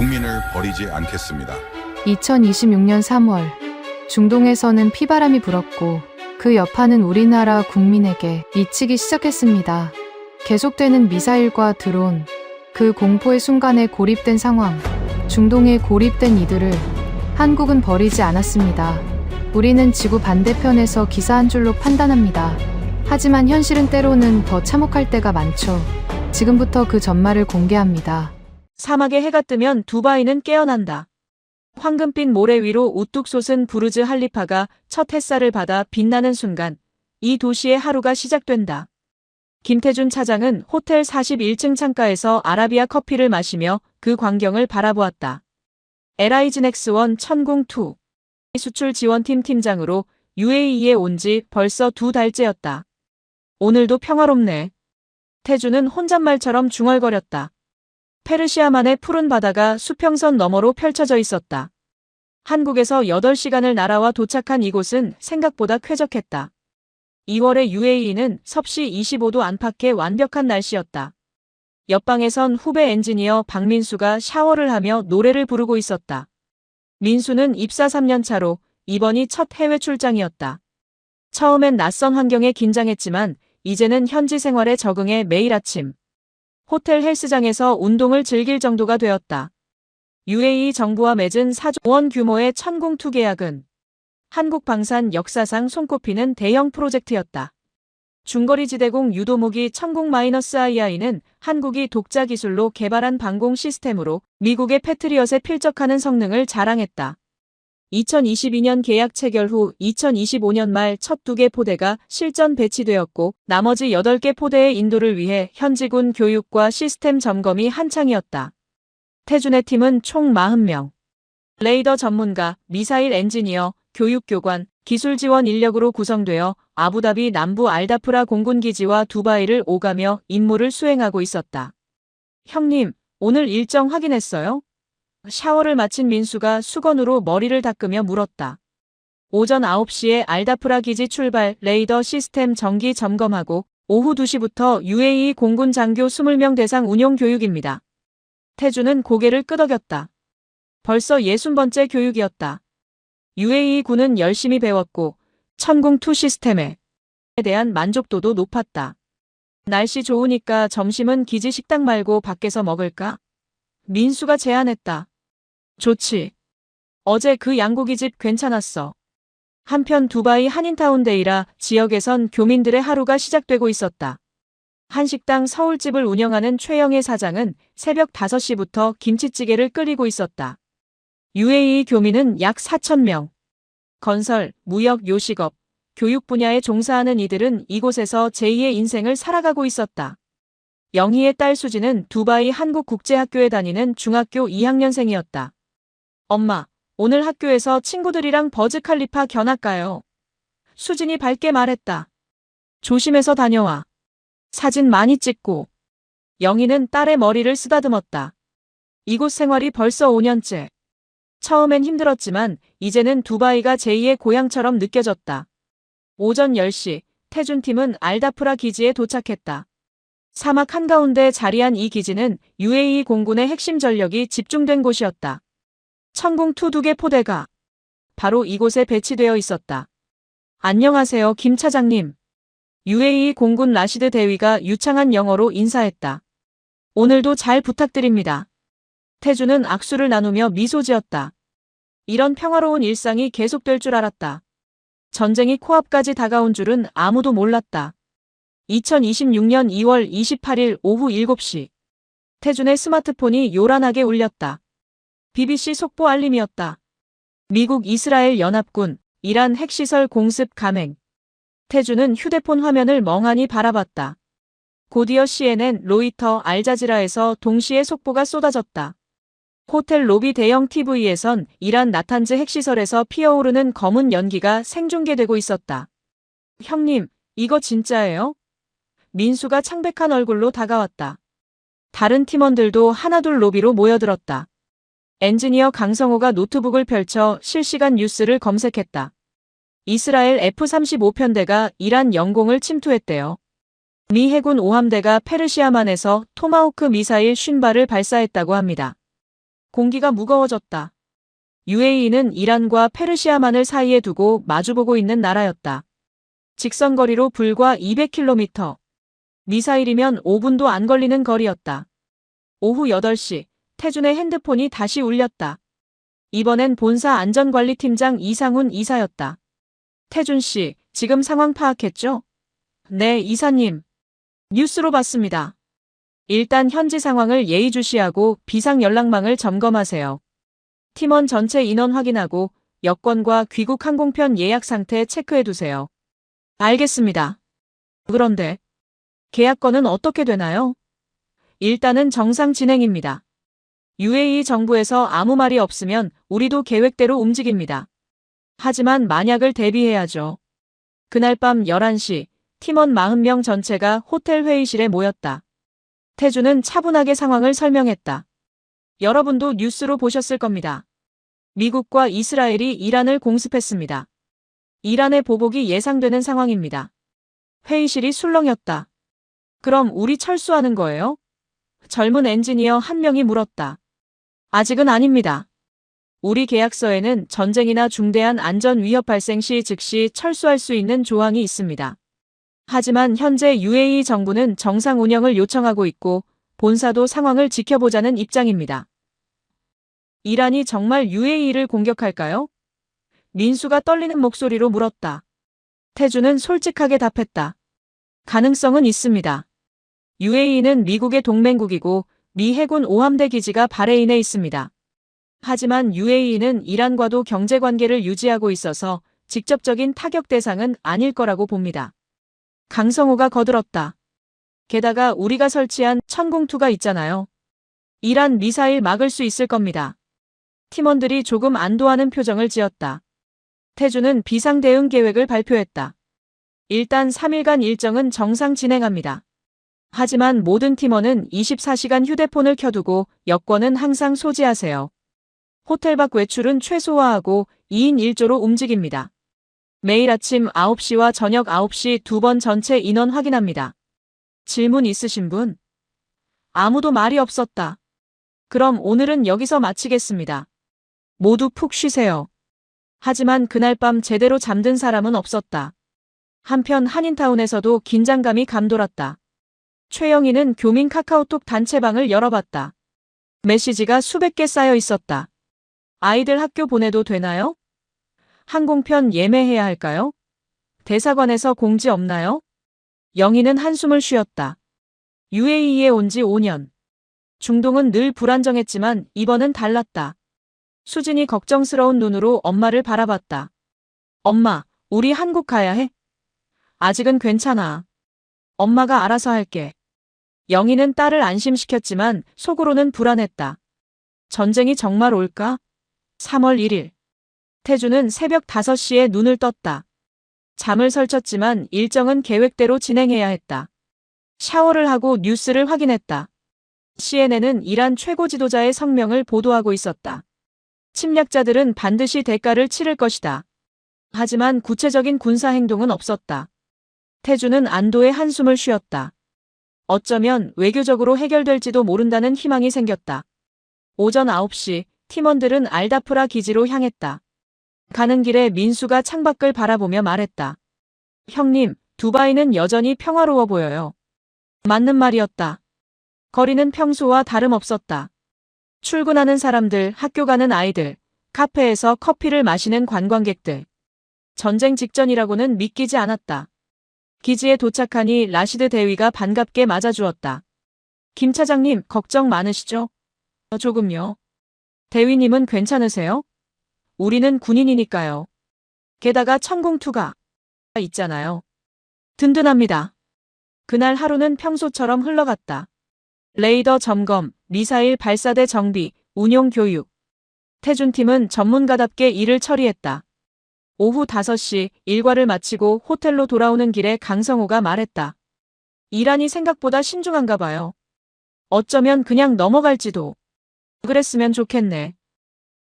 국민을 버리지 않겠습니다. 2026년 3월 중동에서는 피바람이 불었고 그 여파는 우리나라 국민에게 미치기 시작했습니다. 계속되는 미사일과 드론, 그 공포의 순간에 고립된 상황, 중동에 고립된 이들을 한국은 버리지 않았습니다. 우리는 지구 반대편에서 기사 한 줄로 판단합니다. 하지만 현실은 때로는 더 참혹할 때가 많죠. 지금부터 그 전말을 공개합니다. 사막에 해가 뜨면 두바이는 깨어난다. 황금빛 모래 위로 우뚝 솟은 부르즈 할리파가 첫 햇살을 받아 빛나는 순간 이 도시의 하루가 시작된다. 김태준 차장은 호텔 41층 창가에서 아라비아 커피를 마시며 그 광경을 바라보았다. LIG넥스1 천궁2 수출 지원팀 팀장으로 UAE에 온 지 벌써 2달째였다. 오늘도 평화롭네. 태준은 혼잣말처럼 중얼거렸다. 페르시아만의 푸른 바다가 수평선 너머로 펼쳐져 있었다. 한국에서 8시간을 날아와 도착한 이곳은 생각보다 쾌적했다. 2월의 UAE는 섭씨 25도 안팎의 완벽한 날씨였다. 옆방에선 후배 엔지니어 박민수가 샤워를 하며 노래를 부르고 있었다. 민수는 입사 3년 차로 이번이 첫 해외 출장이었다. 처음엔 낯선 환경에 긴장했지만 이제는 현지 생활에 적응해 매일 아침 호텔 헬스장에서 운동을 즐길 정도가 되었다. UAE 정부와 맺은 4조 원 규모의 천궁2 계약은 한국 방산 역사상 손꼽히는 대형 프로젝트였다. 중거리 지대공 유도무기 천궁-II는 한국이 독자 기술로 개발한 방공 시스템으로 미국의 패트리엇에 필적하는 성능을 자랑했다. 2022년 계약 체결 후 2025년 말 첫 2개 포대가 실전 배치되었고 나머지 8개 포대의 인도를 위해 현지군 교육과 시스템 점검이 한창이었다. 태준의 팀은 총 40명. 레이더 전문가, 미사일 엔지니어, 교육교관, 기술 지원 인력으로 구성되어 아부다비 남부 알다프라 공군기지와 두바이를 오가며 임무를 수행하고 있었다. 형님, 오늘 일정 확인했어요? 샤워를 마친 민수가 수건으로 머리를 닦으며 물었다. 오전 9시에 알다프라 기지 출발 레이더 시스템 정기 점검하고 오후 2시부터 UAE 공군 장교 20명 대상 운용 교육입니다. 태준은 고개를 끄덕였다. 벌써 60번째 교육이었다. UAE 군은 열심히 배웠고 천궁2 시스템에 대한 만족도도 높았다. 날씨 좋으니까 점심은 기지 식당 말고 밖에서 먹을까? 민수가 제안했다. 좋지. 어제 그 양고기집 괜찮았어. 한편 두바이 한인타운데이라 지역에선 교민들의 하루가 시작되고 있었다. 한식당 서울집을 운영하는 최영애 사장은 새벽 5시부터 김치찌개를 끓이고 있었다. UAE 교민은 약 4,000명. 건설, 무역, 요식업, 교육 분야에 종사하는 이들은 이곳에서 제2의 인생을 살아가고 있었다. 영희의 딸 수지는 두바이 한국국제학교에 다니는 중학교 2학년생이었다. 엄마, 오늘 학교에서 친구들이랑 버즈칼리파 견학가요. 수진이 밝게 말했다. 조심해서 다녀와. 사진 많이 찍고. 영희는 딸의 머리를 쓰다듬었다. 이곳 생활이 벌써 5년째. 처음엔 힘들었지만 이제는 두바이가 제2의 고향처럼 느껴졌다. 오전 10시, 태준팀은 알다프라 기지에 도착했다. 사막 한가운데 자리한 이 기지는 UAE 공군의 핵심 전력이 집중된 곳이었다. 천궁2 2개 포대가 바로 이곳에 배치되어 있었다. 안녕하세요, 김 차장님. UAE 공군 라시드 대위가 유창한 영어로 인사했다. 오늘도 잘 부탁드립니다. 태준은 악수를 나누며 미소 지었다. 이런 평화로운 일상이 계속될 줄 알았다. 전쟁이 코앞까지 다가온 줄은 아무도 몰랐다. 2026년 2월 28일 오후 7시. 태준의 스마트폰이 요란하게 울렸다. BBC 속보 알림이었다. 미국 이스라엘 연합군, 이란 핵시설 공습 감행. 태준은 휴대폰 화면을 멍하니 바라봤다. 곧이어 CNN, 로이터, 알자지라에서 동시에 속보가 쏟아졌다. 호텔 로비 대형 TV에선 이란 나탄즈 핵시설에서 피어오르는 검은 연기가 생중계되고 있었다. 형님, 이거 진짜예요? 민수가 창백한 얼굴로 다가왔다. 다른 팀원들도 하나둘 로비로 모여들었다. 엔지니어 강성호가 노트북을 펼쳐 실시간 뉴스를 검색했다. 이스라엘 F-35편대가 이란 영공을 침투했대요. 미 해군 5함대가 페르시아만에서 토마호크 미사일 50발을 발사했다고 합니다. 공기가 무거워졌다. UAE는 이란과 페르시아만을 사이에 두고 마주보고 있는 나라였다. 직선거리로 불과 200km. 미사일이면 5분도 안 걸리는 거리였다. 오후 8시, 태준의 핸드폰이 다시 울렸다. 이번엔 본사 안전관리팀장 이상훈 이사였다. 태준 씨, 지금 상황 파악했죠? 네, 이사님. 뉴스로 봤습니다. 일단 현지 상황을 예의주시하고 비상 연락망을 점검하세요. 팀원 전체 인원 확인하고 여권과 귀국 항공편 예약 상태 체크해두세요. 알겠습니다. 그런데 계약건은 어떻게 되나요? 일단은 정상 진행입니다. UAE 정부에서 아무 말이 없으면 우리도 계획대로 움직입니다. 하지만 만약을 대비해야죠. 그날 밤 11시 팀원 40명 전체가 호텔 회의실에 모였다. 태준은 차분하게 상황을 설명했다. 여러분도 뉴스로 보셨을 겁니다. 미국과 이스라엘이 이란을 공습했습니다. 이란의 보복이 예상되는 상황입니다. 회의실이 술렁였다. 그럼 우리 철수하는 거예요? 젊은 엔지니어 한 명이 물었다. 아직은 아닙니다. 우리 계약서에는 전쟁이나 중대한 안전 위협 발생 시 즉시 철수할 수 있는 조항이 있습니다. 하지만 현재 UAE 정부는 정상 운영을 요청하고 있고 본사도 상황을 지켜보자는 입장입니다. 이란이 정말 UAE를 공격할까요? 민수가 떨리는 목소리로 물었다. 태준은 솔직하게 답했다. 가능성은 있습니다. UAE는 미국의 동맹국이고 미 해군 오함대 기지가 바레인에 있습니다. 하지만 UAE는 이란과도 경제관계를 유지하고 있어서 직접적인 타격 대상은 아닐 거라고 봅니다. 강성호가 거들었다. 게다가 우리가 설치한 천궁2가 있잖아요. 이란 미사일 막을 수 있을 겁니다. 팀원들이 조금 안도하는 표정을 지었다. 태준은 비상대응 계획을 발표했다. 일단 3일간 일정은 정상 진행합니다. 하지만 모든 팀원은 24시간 휴대폰을 켜두고 여권은 항상 소지하세요. 호텔 밖 외출은 최소화하고 2인 1조로 움직입니다. 매일 아침 9시와 저녁 9시 2번 전체 인원 확인합니다. 질문 있으신 분? 아무도 말이 없었다. 그럼 오늘은 여기서 마치겠습니다. 모두 푹 쉬세요. 하지만 그날 밤 제대로 잠든 사람은 없었다. 한편 한인타운에서도 긴장감이 감돌았다. 최영희는 교민 카카오톡 단체방을 열어봤다. 메시지가 수백 개 쌓여 있었다. 아이들 학교 보내도 되나요? 항공편 예매해야 할까요? 대사관에서 공지 없나요? 영희는 한숨을 쉬었다. UAE에 온 지 5년. 중동은 늘 불안정했지만 이번은 달랐다. 수진이 걱정스러운 눈으로 엄마를 바라봤다. 엄마, 우리 한국 가야 해? 아직은 괜찮아. 엄마가 알아서 할게. 영희는 딸을 안심시켰지만 속으로는 불안했다. 전쟁이 정말 올까? 3월 1일. 태준은 새벽 5시에 눈을 떴다. 잠을 설쳤지만 일정은 계획대로 진행해야 했다. 샤워를 하고 뉴스를 확인했다. CNN은 이란 최고 지도자의 성명을 보도하고 있었다. 침략자들은 반드시 대가를 치를 것이다. 하지만 구체적인 군사 행동은 없었다. 태준은 안도의 한숨을 쉬었다. 어쩌면 외교적으로 해결될지도 모른다는 희망이 생겼다. 오전 9시 팀원들은 알다프라 기지로 향했다. 가는 길에 민수가 창밖을 바라보며 말했다. 형님, 두바이는 여전히 평화로워 보여요. 맞는 말이었다. 거리는 평소와 다름없었다. 출근하는 사람들, 학교 가는 아이들, 카페에서 커피를 마시는 관광객들. 전쟁 직전이라고는 믿기지 않았다. 기지에 도착하니 라시드 대위가 반갑게 맞아주었다. 김 차장님, 걱정 많으시죠? 조금요. 대위님은 괜찮으세요? 우리는 군인이니까요. 게다가 천궁2가 있잖아요. 든든합니다. 그날 하루는 평소처럼 흘러갔다. 레이더 점검, 미사일 발사대 정비, 운용 교육. 태준팀은 전문가답게 일을 처리했다. 오후 5시 일과를 마치고 호텔로 돌아오는 길에 강성호가 말했다. 이란이 생각보다 신중한가 봐요. 어쩌면 그냥 넘어갈지도. 그랬으면 좋겠네.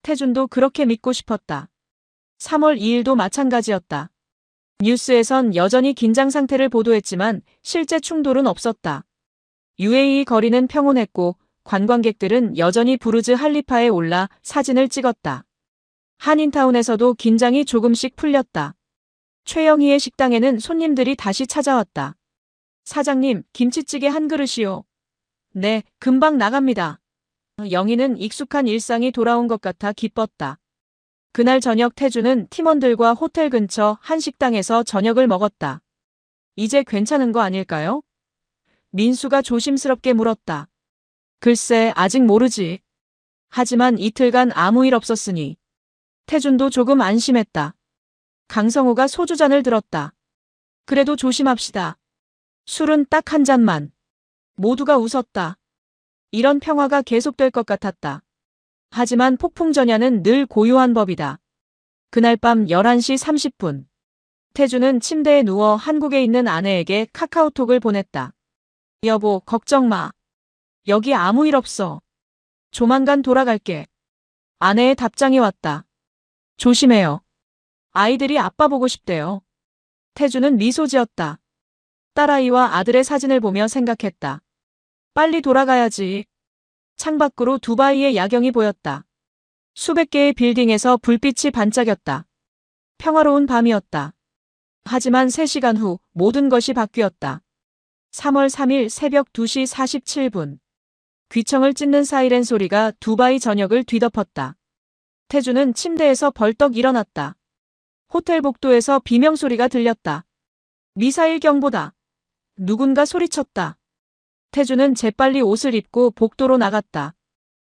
태준도 그렇게 믿고 싶었다. 3월 2일도 마찬가지였다. 뉴스에선 여전히 긴장 상태를 보도했지만 실제 충돌은 없었다. UAE 거리는 평온했고 관광객들은 여전히 부르즈 할리파에 올라 사진을 찍었다. 한인타운에서도 긴장이 조금씩 풀렸다. 최영희의 식당에는 손님들이 다시 찾아왔다. 사장님, 김치찌개 한 그릇이요. 네, 금방 나갑니다. 영희는 익숙한 일상이 돌아온 것 같아 기뻤다. 그날 저녁 태주는 팀원들과 호텔 근처 한 식당에서 저녁을 먹었다. 이제 괜찮은 거 아닐까요? 민수가 조심스럽게 물었다. 글쎄, 아직 모르지. 하지만 이틀간 아무 일 없었으니. 태준도 조금 안심했다. 강성우가 소주잔을 들었다. 그래도 조심합시다. 술은 딱 한 잔만. 모두가 웃었다. 이런 평화가 계속될 것 같았다. 하지만 폭풍전야는 늘 고요한 법이다. 그날 밤 11시 30분. 태주는 침대에 누워 한국에 있는 아내에게 카카오톡을 보냈다. 여보, 걱정 마. 여기 아무 일 없어. 조만간 돌아갈게. 아내의 답장이 왔다. 조심해요. 아이들이 아빠 보고 싶대요. 태주는 미소 지었다. 딸아이와 아들의 사진을 보며 생각했다. 빨리 돌아가야지. 창밖으로 두바이의 야경이 보였다. 수백 개의 빌딩에서 불빛이 반짝였다. 평화로운 밤이었다. 하지만 3시간 후 모든 것이 바뀌었다. 3월 3일 새벽 2시 47분. 귀청을 찢는 사이렌 소리가 두바이 전역을 뒤덮었다. 태주는 침대에서 벌떡 일어났다. 호텔 복도에서 비명소리가 들렸다. 미사일 경보다. 누군가 소리쳤다. 태주는 재빨리 옷을 입고 복도로 나갔다.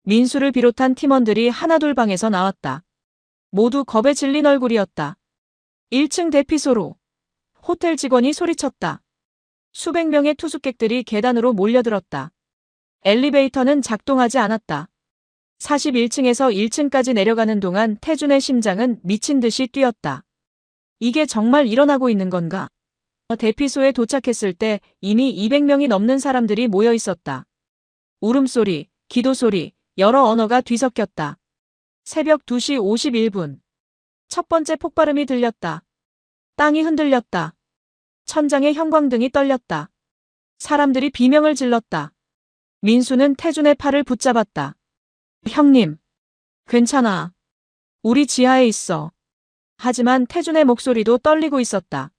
민수를 비롯한 팀원들이 하나둘 방에서 나왔다. 모두 겁에 질린 얼굴이었다. 1층 대피소로. 호텔 직원이 소리쳤다. 수백 명의 투숙객들이 계단으로 몰려들었다. 엘리베이터는 작동하지 않았다. 41층에서 1층까지 내려가는 동안 태준의 심장은 미친 듯이 뛰었다. 이게 정말 일어나고 있는 건가? 대피소에 도착했을 때 이미 200명이 넘는 사람들이 모여 있었다. 울음소리, 기도소리, 여러 언어가 뒤섞였다. 새벽 2시 51분. 첫 번째 폭발음이 들렸다. 땅이 흔들렸다. 천장에 형광등이 떨렸다. 사람들이 비명을 질렀다. 민수는 태준의 팔을 붙잡았다. 형님, 괜찮아. 우리 지하에 있어. 하지만 태준의 목소리도 떨리고 있었다.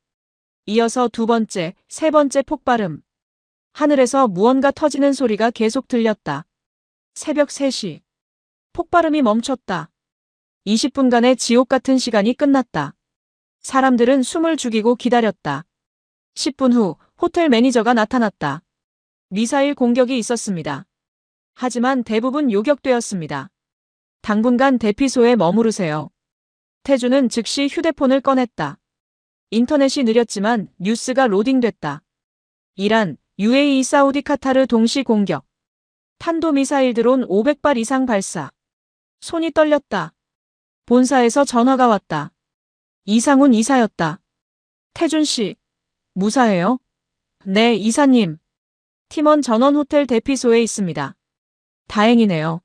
이어서 두 번째, 세 번째 폭발음. 하늘에서 무언가 터지는 소리가 계속 들렸다. 새벽 3시. 폭발음이 멈췄다. 20분간의 지옥 같은 시간이 끝났다. 사람들은 숨을 죽이고 기다렸다. 10분 후 호텔 매니저가 나타났다. 미사일 공격이 있었습니다. 하지만 대부분 요격되었습니다. 당분간 대피소에 머무르세요. 태주는 즉시 휴대폰을 꺼냈다. 인터넷이 느렸지만 뉴스가 로딩됐다. 이란, UAE, 사우디, 카타르 동시 공격. 탄도미사일 드론 500발 이상 발사. 손이 떨렸다. 본사에서 전화가 왔다. 이상훈 이사였다. 태준 씨, 무사해요? 네, 이사님. 팀원 전원 호텔 대피소에 있습니다. 다행이네요.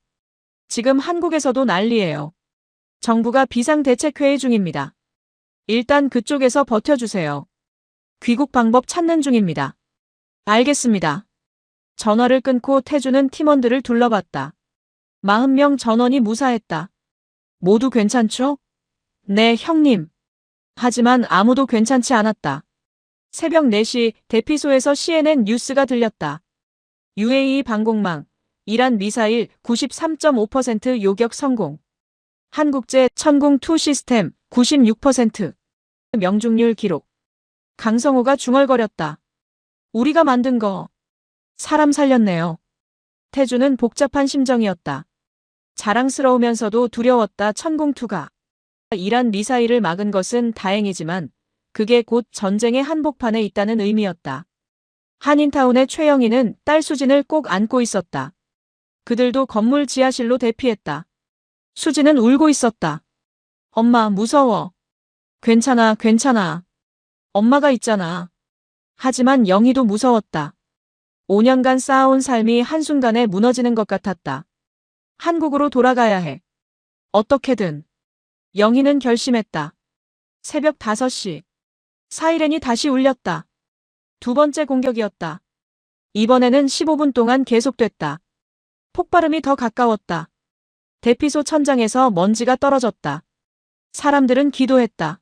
지금 한국에서도 난리예요. 정부가 비상대책회의 중입니다. 일단 그쪽에서 버텨주세요. 귀국 방법 찾는 중입니다. 알겠습니다. 전화를 끊고 태주는 팀원들을 둘러봤다. 40명 전원이 무사했다. 모두 괜찮죠? 네, 형님. 하지만 아무도 괜찮지 않았다. 새벽 4시 대피소에서 CNN 뉴스가 들렸다. UAE 방공망, 이란 미사일 93.5% 요격 성공. 한국제 천궁2 시스템 96%. 명중률 기록. 강성우가 중얼거렸다. 우리가 만든 거. 사람 살렸네요. 태주는 복잡한 심정이었다. 자랑스러우면서도 두려웠다. 천궁2가. 이란 미사일을 막은 것은 다행이지만 그게 곧 전쟁의 한복판에 있다는 의미였다. 한인타운의 최영희는 딸 수진을 꼭 안고 있었다. 그들도 건물 지하실로 대피했다. 수진은 울고 있었다. 엄마, 무서워. 괜찮아, 괜찮아. 엄마가 있잖아. 하지만 영희도 무서웠다. 5년간 쌓아온 삶이 한순간에 무너지는 것 같았다. 한국으로 돌아가야 해. 어떻게든. 영희는 결심했다. 새벽 5시. 사이렌이 다시 울렸다. 두 번째 공격이었다. 이번에는 15분 동안 계속됐다. 폭발음이 더 가까웠다. 대피소 천장에서 먼지가 떨어졌다. 사람들은 기도했다.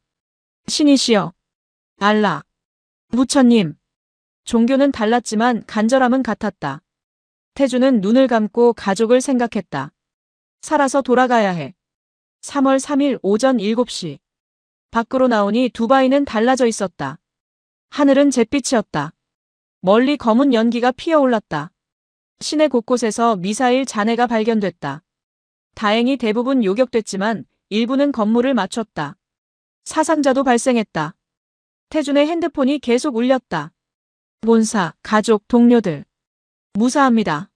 신이시여, 알라, 부처님. 종교는 달랐지만 간절함은 같았다. 태주는 눈을 감고 가족을 생각했다. 살아서 돌아가야 해. 3월 3일 오전 7시. 밖으로 나오니 두바이는 달라져 있었다. 하늘은 잿빛이었다. 멀리 검은 연기가 피어올랐다. 시내 곳곳에서 미사일 잔해가 발견됐다. 다행히 대부분 요격됐지만 일부는 건물을 맞췄다. 사상자도 발생했다. 태준의 핸드폰이 계속 울렸다. 본사, 가족, 동료들. 무사합니다.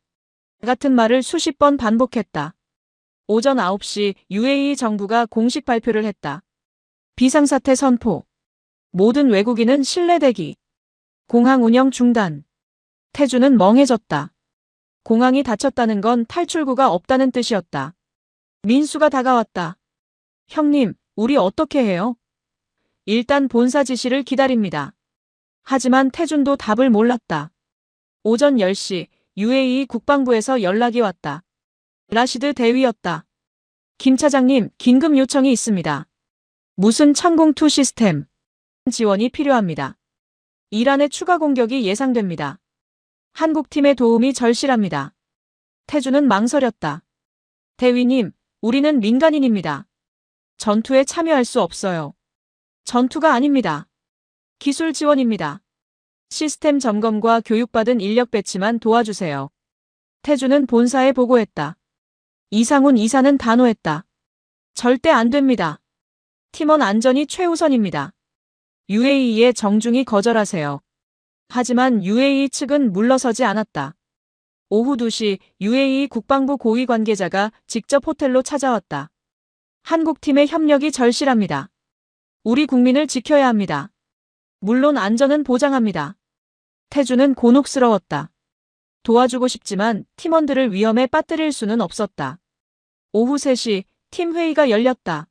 같은 말을 수십 번 반복했다. 오전 9시 UAE 정부가 공식 발표를 했다. 비상사태 선포. 모든 외국인은 실내 대기. 공항 운영 중단. 태주는 멍해졌다. 공항이 닫혔다는 건 탈출구가 없다는 뜻이었다. 민수가 다가왔다. 형님, 우리 어떻게 해요? 일단 본사 지시를 기다립니다. 하지만 태준도 답을 몰랐다. 오전 10시 UAE 국방부에서 연락이 왔다. 라시드 대위였다. 김 차장님, 긴급 요청이 있습니다. 무슨 천공2 시스템 지원이 필요합니다. 이란의 추가 공격이 예상됩니다. 한국팀의 도움이 절실합니다. 태주는 망설였다. 대위님, 우리는 민간인입니다. 전투에 참여할 수 없어요. 전투가 아닙니다. 기술 지원입니다. 시스템 점검과 교육받은 인력 배치만 도와주세요. 태주는 본사에 보고했다. 이상훈 이사는 단호했다. 절대 안 됩니다. 팀원 안전이 최우선입니다. UAE에 정중히 거절하세요. 하지만 UAE 측은 물러서지 않았다. 오후 2시 UAE 국방부 고위 관계자가 직접 호텔로 찾아왔다. 한국팀의 협력이 절실합니다. 우리 국민을 지켜야 합니다. 물론 안전은 보장합니다. 태주는 곤혹스러웠다. 도와주고 싶지만 팀원들을 위험에 빠뜨릴 수는 없었다. 오후 3시 팀 회의가 열렸다.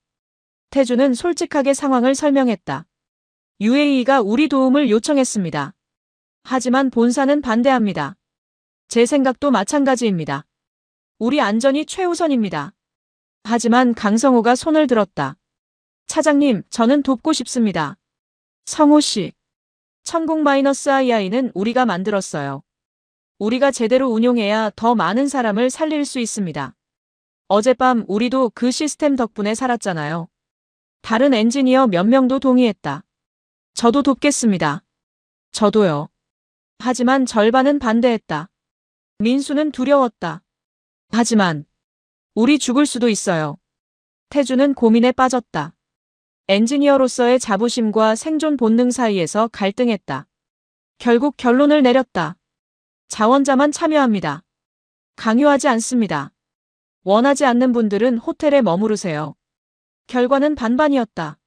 태주는 솔직하게 상황을 설명했다. UAE가 우리 도움을 요청했습니다. 하지만 본사는 반대합니다. 제 생각도 마찬가지입니다. 우리 안전이 최우선입니다. 하지만 강성호가 손을 들었다. 차장님, 저는 돕고 싶습니다. 성호 씨. 천공-II는 우리가 만들었어요. 우리가 제대로 운용해야 더 많은 사람을 살릴 수 있습니다. 어젯밤 우리도 그 시스템 덕분에 살았잖아요. 다른 엔지니어 몇 명도 동의했다. 저도 돕겠습니다. 저도요. 하지만 절반은 반대했다. 민수는 두려웠다. 하지만 우리 죽을 수도 있어요. 태주는 고민에 빠졌다. 엔지니어로서의 자부심과 생존 본능 사이에서 갈등했다. 결국 결론을 내렸다. 자원자만 참여합니다. 강요하지 않습니다. 원하지 않는 분들은 호텔에 머무르세요. 결과는 반반이었다.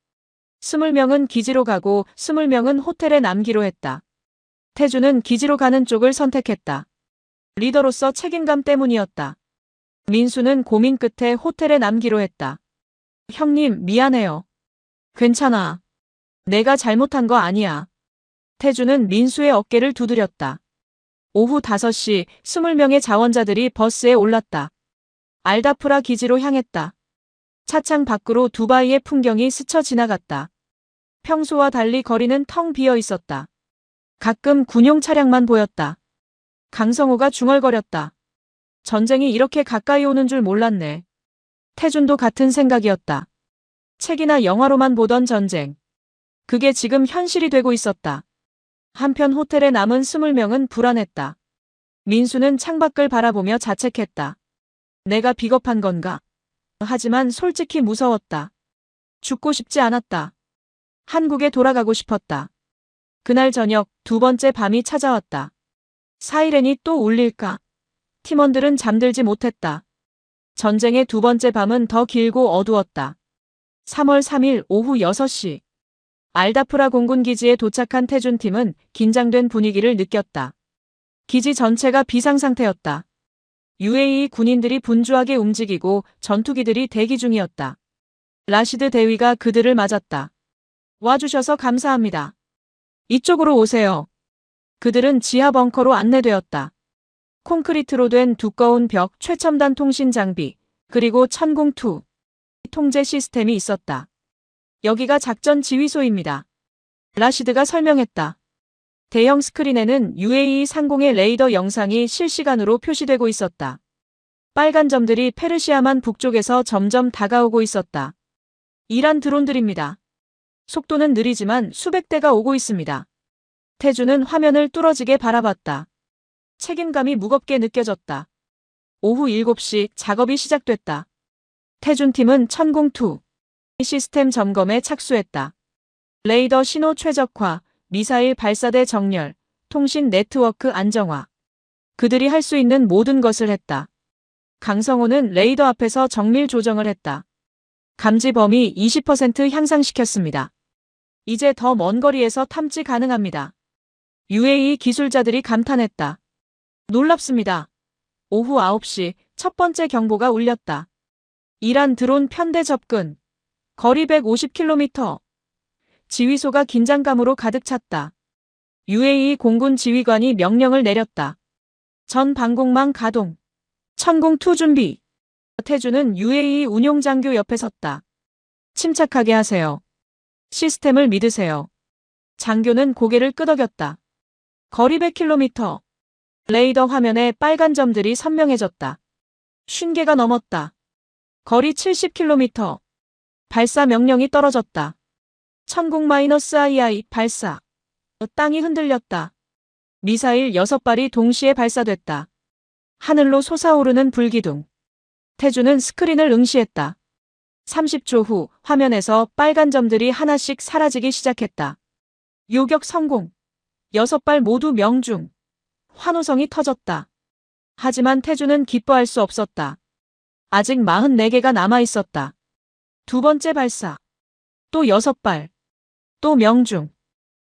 20명은 기지로 가고 20명은 호텔에 남기로 했다. 태주는 기지로 가는 쪽을 선택했다. 리더로서 책임감 때문이었다. 민수는 고민 끝에 호텔에 남기로 했다. 형님, 미안해요. 괜찮아. 내가 잘못한 거 아니야. 태주는 민수의 어깨를 두드렸다. 오후 5시 20명의 자원자들이 버스에 올랐다. 알다프라 기지로 향했다. 차창 밖으로 두바이의 풍경이 스쳐 지나갔다. 평소와 달리 거리는 텅 비어 있었다. 가끔 군용 차량만 보였다. 강성호가 중얼거렸다. 전쟁이 이렇게 가까이 오는 줄 몰랐네. 태준도 같은 생각이었다. 책이나 영화로만 보던 전쟁. 그게 지금 현실이 되고 있었다. 한편 호텔에 남은 20명은 불안했다. 민수는 창밖을 바라보며 자책했다. 내가 비겁한 건가? 하지만 솔직히 무서웠다. 죽고 싶지 않았다. 한국에 돌아가고 싶었다. 그날 저녁 2번째 밤이 찾아왔다. 사이렌이 또 울릴까? 팀원들은 잠들지 못했다. 전쟁의 2번째 밤은 더 길고 어두웠다. 3월 3일 오후 6시. 알다프라 공군기지에 도착한 태준팀은 긴장된 분위기를 느꼈다. 기지 전체가 비상상태였다. UAE 군인들이 분주하게 움직이고 전투기들이 대기 중이었다. 라시드 대위가 그들을 맞았다. 와주셔서 감사합니다. 이쪽으로 오세요. 그들은 지하 벙커로 안내되었다. 콘크리트로 된 두꺼운 벽, 최첨단 통신 장비, 그리고 천공2 통제 시스템이 있었다. 여기가 작전 지휘소입니다. 라시드가 설명했다. 대형 스크린에는 UAE 상공의 레이더 영상이 실시간으로 표시되고 있었다. 빨간 점들이 페르시아만 북쪽에서 점점 다가오고 있었다. 이란 드론들입니다. 속도는 느리지만 수백 대가 오고 있습니다. 태주는 화면을 뚫어지게 바라봤다. 책임감이 무겁게 느껴졌다. 오후 7시 작업이 시작됐다. 태준 팀은 천공2 시스템 점검에 착수했다. 레이더 신호 최적화, 미사일 발사대 정렬, 통신 네트워크 안정화. 그들이 할 수 있는 모든 것을 했다. 강성호는 레이더 앞에서 정밀 조정을 했다. 감지 범위 20% 향상시켰습니다. 이제 더 먼 거리에서 탐지 가능합니다. UAE 기술자들이 감탄했다. 놀랍습니다. 오후 9시 첫 번째 경보가 울렸다. 이란 드론 편대 접근. 거리 150km. 지휘소가 긴장감으로 가득 찼다. UAE 공군 지휘관이 명령을 내렸다. 전 방공망 가동. 천공2 준비. 태주는 UAE 운용장교 옆에 섰다. 침착하게 하세요. 시스템을 믿으세요. 장교는 고개를 끄덕였다. 거리 100km. 레이더 화면에 빨간 점들이 선명해졌다. 50개가 넘었다. 거리 70km. 발사 명령이 떨어졌다. 천공-II 발사. 땅이 흔들렸다. 미사일 6발이 동시에 발사됐다. 하늘로 솟아오르는 불기둥. 태주는 스크린을 응시했다. 30초 후 화면에서 빨간 점들이 하나씩 사라지기 시작했다. 요격 성공. 6발 모두 명중. 환호성이 터졌다. 하지만 태주는 기뻐할 수 없었다. 아직 44개가 남아있었다. 두 번째 발사. 또 6발. 또 명중.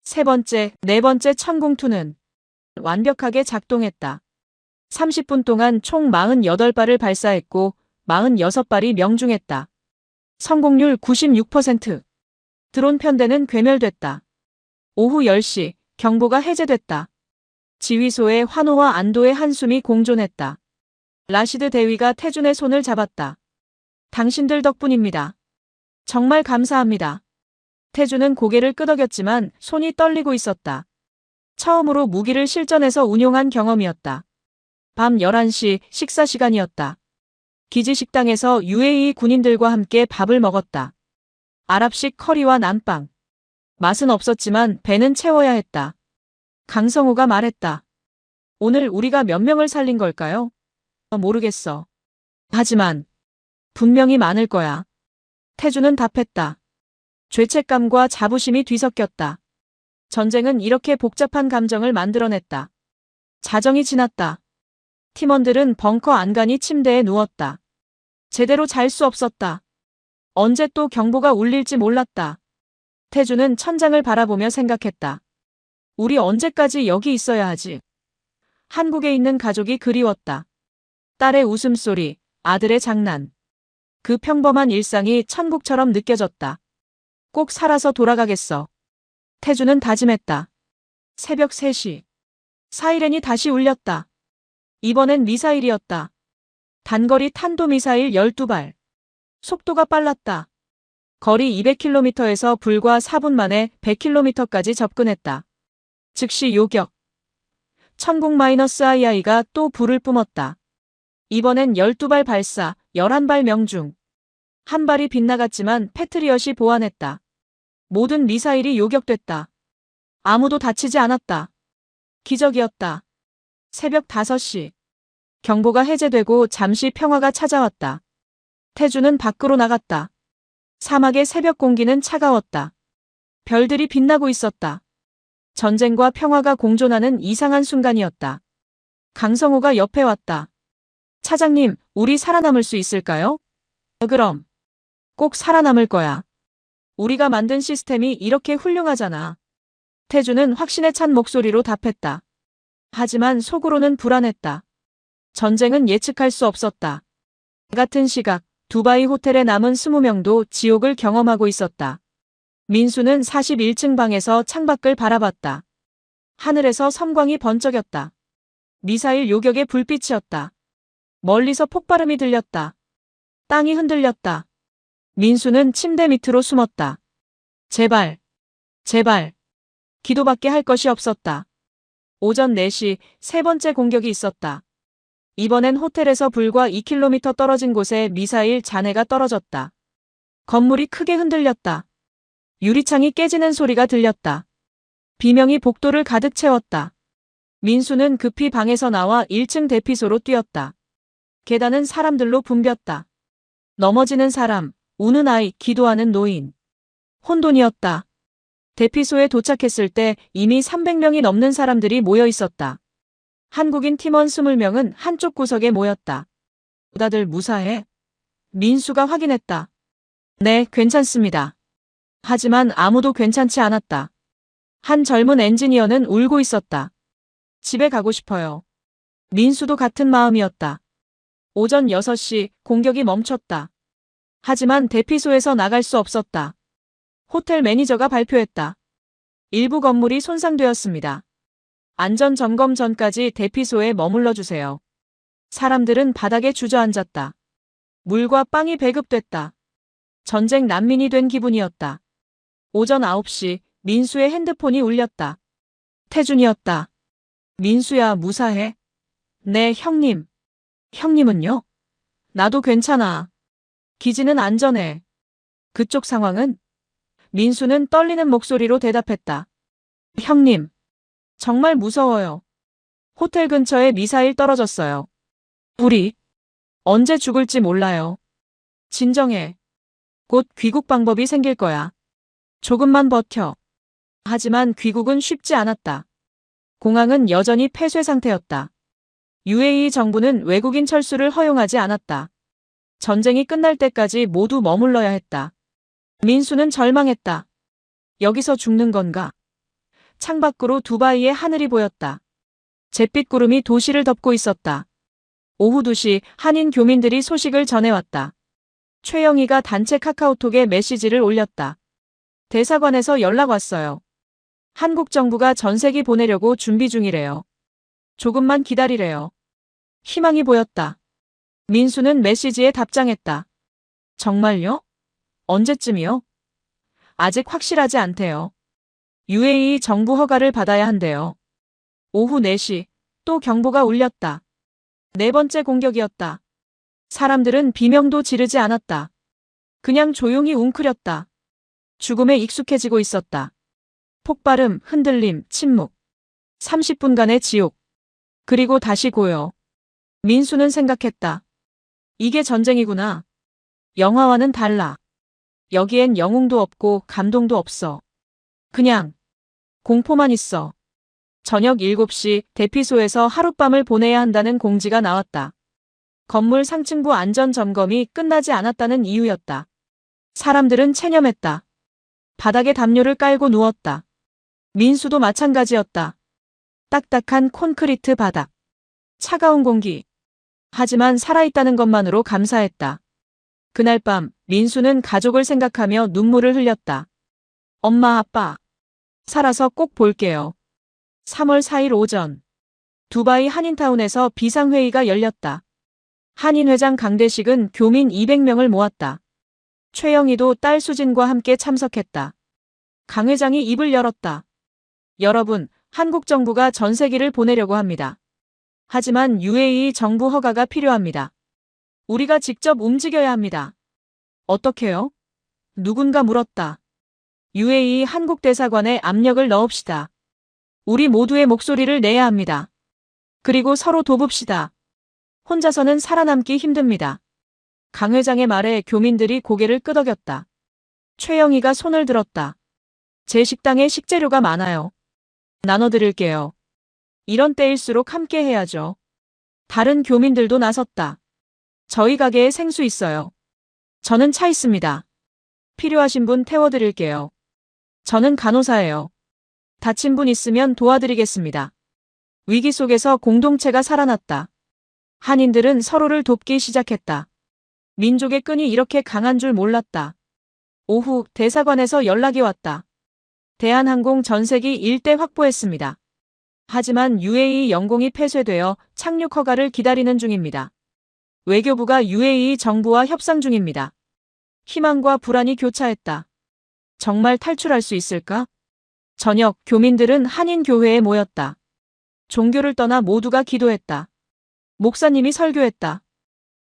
세 번째, 네 번째 천공2는 완벽하게 작동했다. 30분 동안 총 48발을 발사했고 46발이 명중했다. 성공률 96%. 드론 편대는 괴멸됐다. 오후 10시 경보가 해제됐다. 지휘소의 환호와 안도의 한숨이 공존했다. 라시드 대위가 태준의 손을 잡았다. 당신들 덕분입니다. 정말 감사합니다. 태준은 고개를 끄덕였지만 손이 떨리고 있었다. 처음으로 무기를 실전에서 운용한 경험이었다. 밤 11시 식사 시간이었다. 기지 식당에서 UAE 군인들과 함께 밥을 먹었다. 아랍식 커리와 남빵. 맛은 없었지만 배는 채워야 했다. 강성호가 말했다. 오늘 우리가 몇 명을 살린 걸까요? 모르겠어. 하지만 분명히 많을 거야. 태주는 답했다. 죄책감과 자부심이 뒤섞였다. 전쟁은 이렇게 복잡한 감정을 만들어냈다. 자정이 지났다. 팀원들은 벙커 안간히 침대에 누웠다. 제대로 잘 수 없었다. 언제 또 경보가 울릴지 몰랐다. 태주는 천장을 바라보며 생각했다. 우리 언제까지 여기 있어야 하지? 한국에 있는 가족이 그리웠다. 딸의 웃음소리, 아들의 장난. 그 평범한 일상이 천국처럼 느껴졌다. 꼭 살아서 돌아가겠어. 태주는 다짐했다. 새벽 3시. 사이렌이 다시 울렸다. 이번엔 미사일이었다. 단거리 탄도미사일 12발. 속도가 빨랐다. 거리 200km에서 불과 4분 만에 100km까지 접근했다. 즉시 요격. 천공-II가 또 불을 뿜었다. 이번엔 12발 발사, 11발 명중. 한 발이 빗나갔지만 패트리엇이 보완했다. 모든 미사일이 요격됐다. 아무도 다치지 않았다. 기적이었다. 새벽 5시. 경보가 해제되고 잠시 평화가 찾아왔다. 태주는 밖으로 나갔다. 사막의 새벽 공기는 차가웠다. 별들이 빛나고 있었다. 전쟁과 평화가 공존하는 이상한 순간이었다. 강성호가 옆에 왔다. 차장님, 우리 살아남을 수 있을까요? 그럼. 꼭 살아남을 거야. 우리가 만든 시스템이 이렇게 훌륭하잖아. 태주는 확신에 찬 목소리로 답했다. 하지만 속으로는 불안했다. 전쟁은 예측할 수 없었다. 같은 시각, 두바이 호텔에 남은 20명도 지옥을 경험하고 있었다. 민수는 41층 방에서 창밖을 바라봤다. 하늘에서 섬광이 번쩍였다. 미사일 요격의 불빛이었다. 멀리서 폭발음이 들렸다. 땅이 흔들렸다. 민수는 침대 밑으로 숨었다. 제발, 제발. 기도밖에 할 것이 없었다. 오전 4시 세 번째 공격이 있었다. 이번엔 호텔에서 불과 2km 떨어진 곳에 미사일 잔해가 떨어졌다. 건물이 크게 흔들렸다. 유리창이 깨지는 소리가 들렸다. 비명이 복도를 가득 채웠다. 민수는 급히 방에서 나와 1층 대피소로 뛰었다. 계단은 사람들로 붐볐다. 넘어지는 사람, 우는 아이, 기도하는 노인. 혼돈이었다. 대피소에 도착했을 때 이미 300명이 넘는 사람들이 모여 있었다. 한국인 팀원 20명은 한쪽 구석에 모였다. 다들 무사해? 민수가 확인했다. 네, 괜찮습니다. 하지만 아무도 괜찮지 않았다. 한 젊은 엔지니어는 울고 있었다. 집에 가고 싶어요. 민수도 같은 마음이었다. 오전 6시 공격이 멈췄다. 하지만 대피소에서 나갈 수 없었다. 호텔 매니저가 발표했다. 일부 건물이 손상되었습니다. 안전 점검 전까지 대피소에 머물러 주세요. 사람들은 바닥에 주저앉았다. 물과 빵이 배급됐다. 전쟁 난민이 된 기분이었다. 오전 9시 민수의 핸드폰이 울렸다. 태준이었다. 민수야, 무사해? 네, 형님. 형님은요? 나도 괜찮아. 기지는 안전해. 그쪽 상황은? 민수는 떨리는 목소리로 대답했다. 형님. 정말 무서워요. 호텔 근처에 미사일 떨어졌어요. 우리 언제 죽을지 몰라요. 진정해. 곧 귀국 방법이 생길 거야. 조금만 버텨. 하지만 귀국은 쉽지 않았다. 공항은 여전히 폐쇄 상태였다. UAE 정부는 외국인 철수를 허용하지 않았다. 전쟁이 끝날 때까지 모두 머물러야 했다. 민수는 절망했다. 여기서 죽는 건가? 창밖으로 두바이의 하늘이 보였다. 잿빛 구름이 도시를 덮고 있었다. 오후 2시 한인 교민들이 소식을 전해왔다. 최영희가 단체 카카오톡에 메시지를 올렸다. 대사관에서 연락 왔어요. 한국 정부가 전세기 보내려고 준비 중이래요. 조금만 기다리래요. 희망이 보였다. 민수는 메시지에 답장했다. 정말요? 언제쯤이요? 아직 확실하지 않대요. UAE 정부 허가를 받아야 한대요. 오후 4시 또 경보가 울렸다. 네 번째 공격이었다. 사람들은 비명도 지르지 않았다. 그냥 조용히 웅크렸다. 죽음에 익숙해지고 있었다. 폭발음, 흔들림, 침묵. 30분간의 지옥. 그리고 다시 고요. 민수는 생각했다. 이게 전쟁이구나. 영화와는 달라. 여기엔 영웅도 없고 감동도 없어. 그냥 공포만 있어. 저녁 7시 대피소에서 하룻밤을 보내야 한다는 공지가 나왔다. 건물 상층부 안전 점검이 끝나지 않았다는 이유였다. 사람들은 체념했다. 바닥에 담요를 깔고 누웠다. 민수도 마찬가지였다. 딱딱한 콘크리트 바닥. 차가운 공기. 하지만 살아있다는 것만으로 감사했다. 그날 밤 민수는 가족을 생각하며 눈물을 흘렸다. 엄마, 아빠. 살아서 꼭 볼게요. 3월 4일 오전. 두바이 한인타운에서 비상회의가 열렸다. 한인회장 강대식은 교민 200명을 모았다. 최영희도 딸 수진과 함께 참석했다. 강 회장이 입을 열었다. 여러분, 한국 정부가 전세기를 보내려고 합니다. 하지만 UAE 정부 허가가 필요합니다. 우리가 직접 움직여야 합니다. 어떻게요? 누군가 물었다. UAE 한국 대사관에 압력을 넣읍시다. 우리 모두의 목소리를 내야 합니다. 그리고 서로 도웁시다. 혼자서는 살아남기 힘듭니다. 강 회장의 말에 교민들이 고개를 끄덕였다. 최영희가 손을 들었다. 제 식당에 식재료가 많아요. 나눠드릴게요. 이런 때일수록 함께 해야죠. 다른 교민들도 나섰다. 저희 가게에 생수 있어요. 저는 차 있습니다. 필요하신 분 태워드릴게요. 저는 간호사예요. 다친 분 있으면 도와드리겠습니다. 위기 속에서 공동체가 살아났다. 한인들은 서로를 돕기 시작했다. 민족의 끈이 이렇게 강한 줄 몰랐다. 오후 대사관에서 연락이 왔다. 대한항공 전세기 일대 확보했습니다. 하지만 UAE 영공이 폐쇄되어 착륙 허가를 기다리는 중입니다. 외교부가 UAE 정부와 협상 중입니다. 희망과 불안이 교차했다. 정말 탈출할 수 있을까? 저녁 교민들은 한인교회에 모였다. 종교를 떠나 모두가 기도했다. 목사님이 설교했다.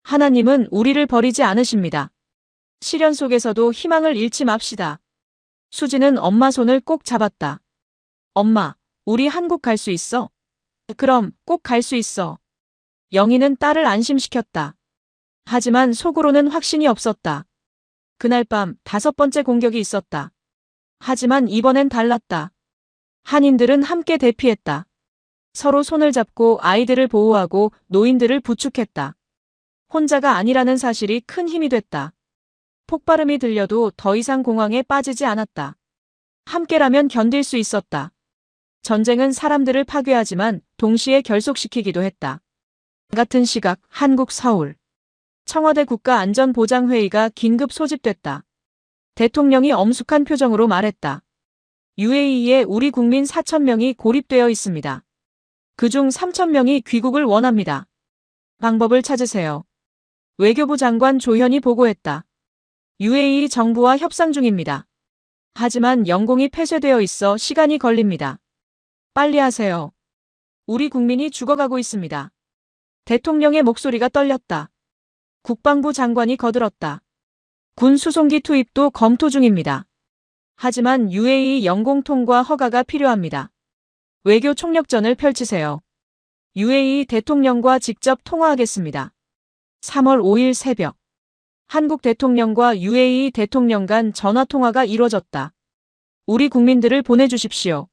하나님은 우리를 버리지 않으십니다. 시련 속에서도 희망을 잃지 맙시다. 수지는 엄마 손을 꼭 잡았다. 엄마, 우리 한국 갈 수 있어? 그럼 꼭 갈 수 있어. 영희는 딸을 안심시켰다. 하지만 속으로는 확신이 없었다. 그날 밤 5번째 공격이 있었다. 하지만 이번엔 달랐다. 한인들은 함께 대피했다. 서로 손을 잡고 아이들을 보호하고 노인들을 부축했다. 혼자가 아니라는 사실이 큰 힘이 됐다. 폭발음이 들려도 더 이상 공황에 빠지지 않았다. 함께라면 견딜 수 있었다. 전쟁은 사람들을 파괴하지만 동시에 결속시키기도 했다. 같은 시각 한국 서울. 청와대 국가안전보장회의가 긴급 소집됐다. 대통령이 엄숙한 표정으로 말했다. UAE에 우리 국민 4,000명이 고립되어 있습니다. 그중 3,000명이 귀국을 원합니다. 방법을 찾으세요. 외교부 장관 조현이 보고했다. UAE 정부와 협상 중입니다. 하지만 영공이 폐쇄되어 있어 시간이 걸립니다. 빨리 하세요. 우리 국민이 죽어가고 있습니다. 대통령의 목소리가 떨렸다. 국방부 장관이 거들었다. 군 수송기 투입도 검토 중입니다. 하지만 UAE 영공 통과 허가가 필요합니다. 외교 총력전을 펼치세요. UAE 대통령과 직접 통화하겠습니다. 3월 5일 새벽. 한국 대통령과 UAE 대통령 간 전화통화가 이뤄졌다. 우리 국민들을 보내주십시오.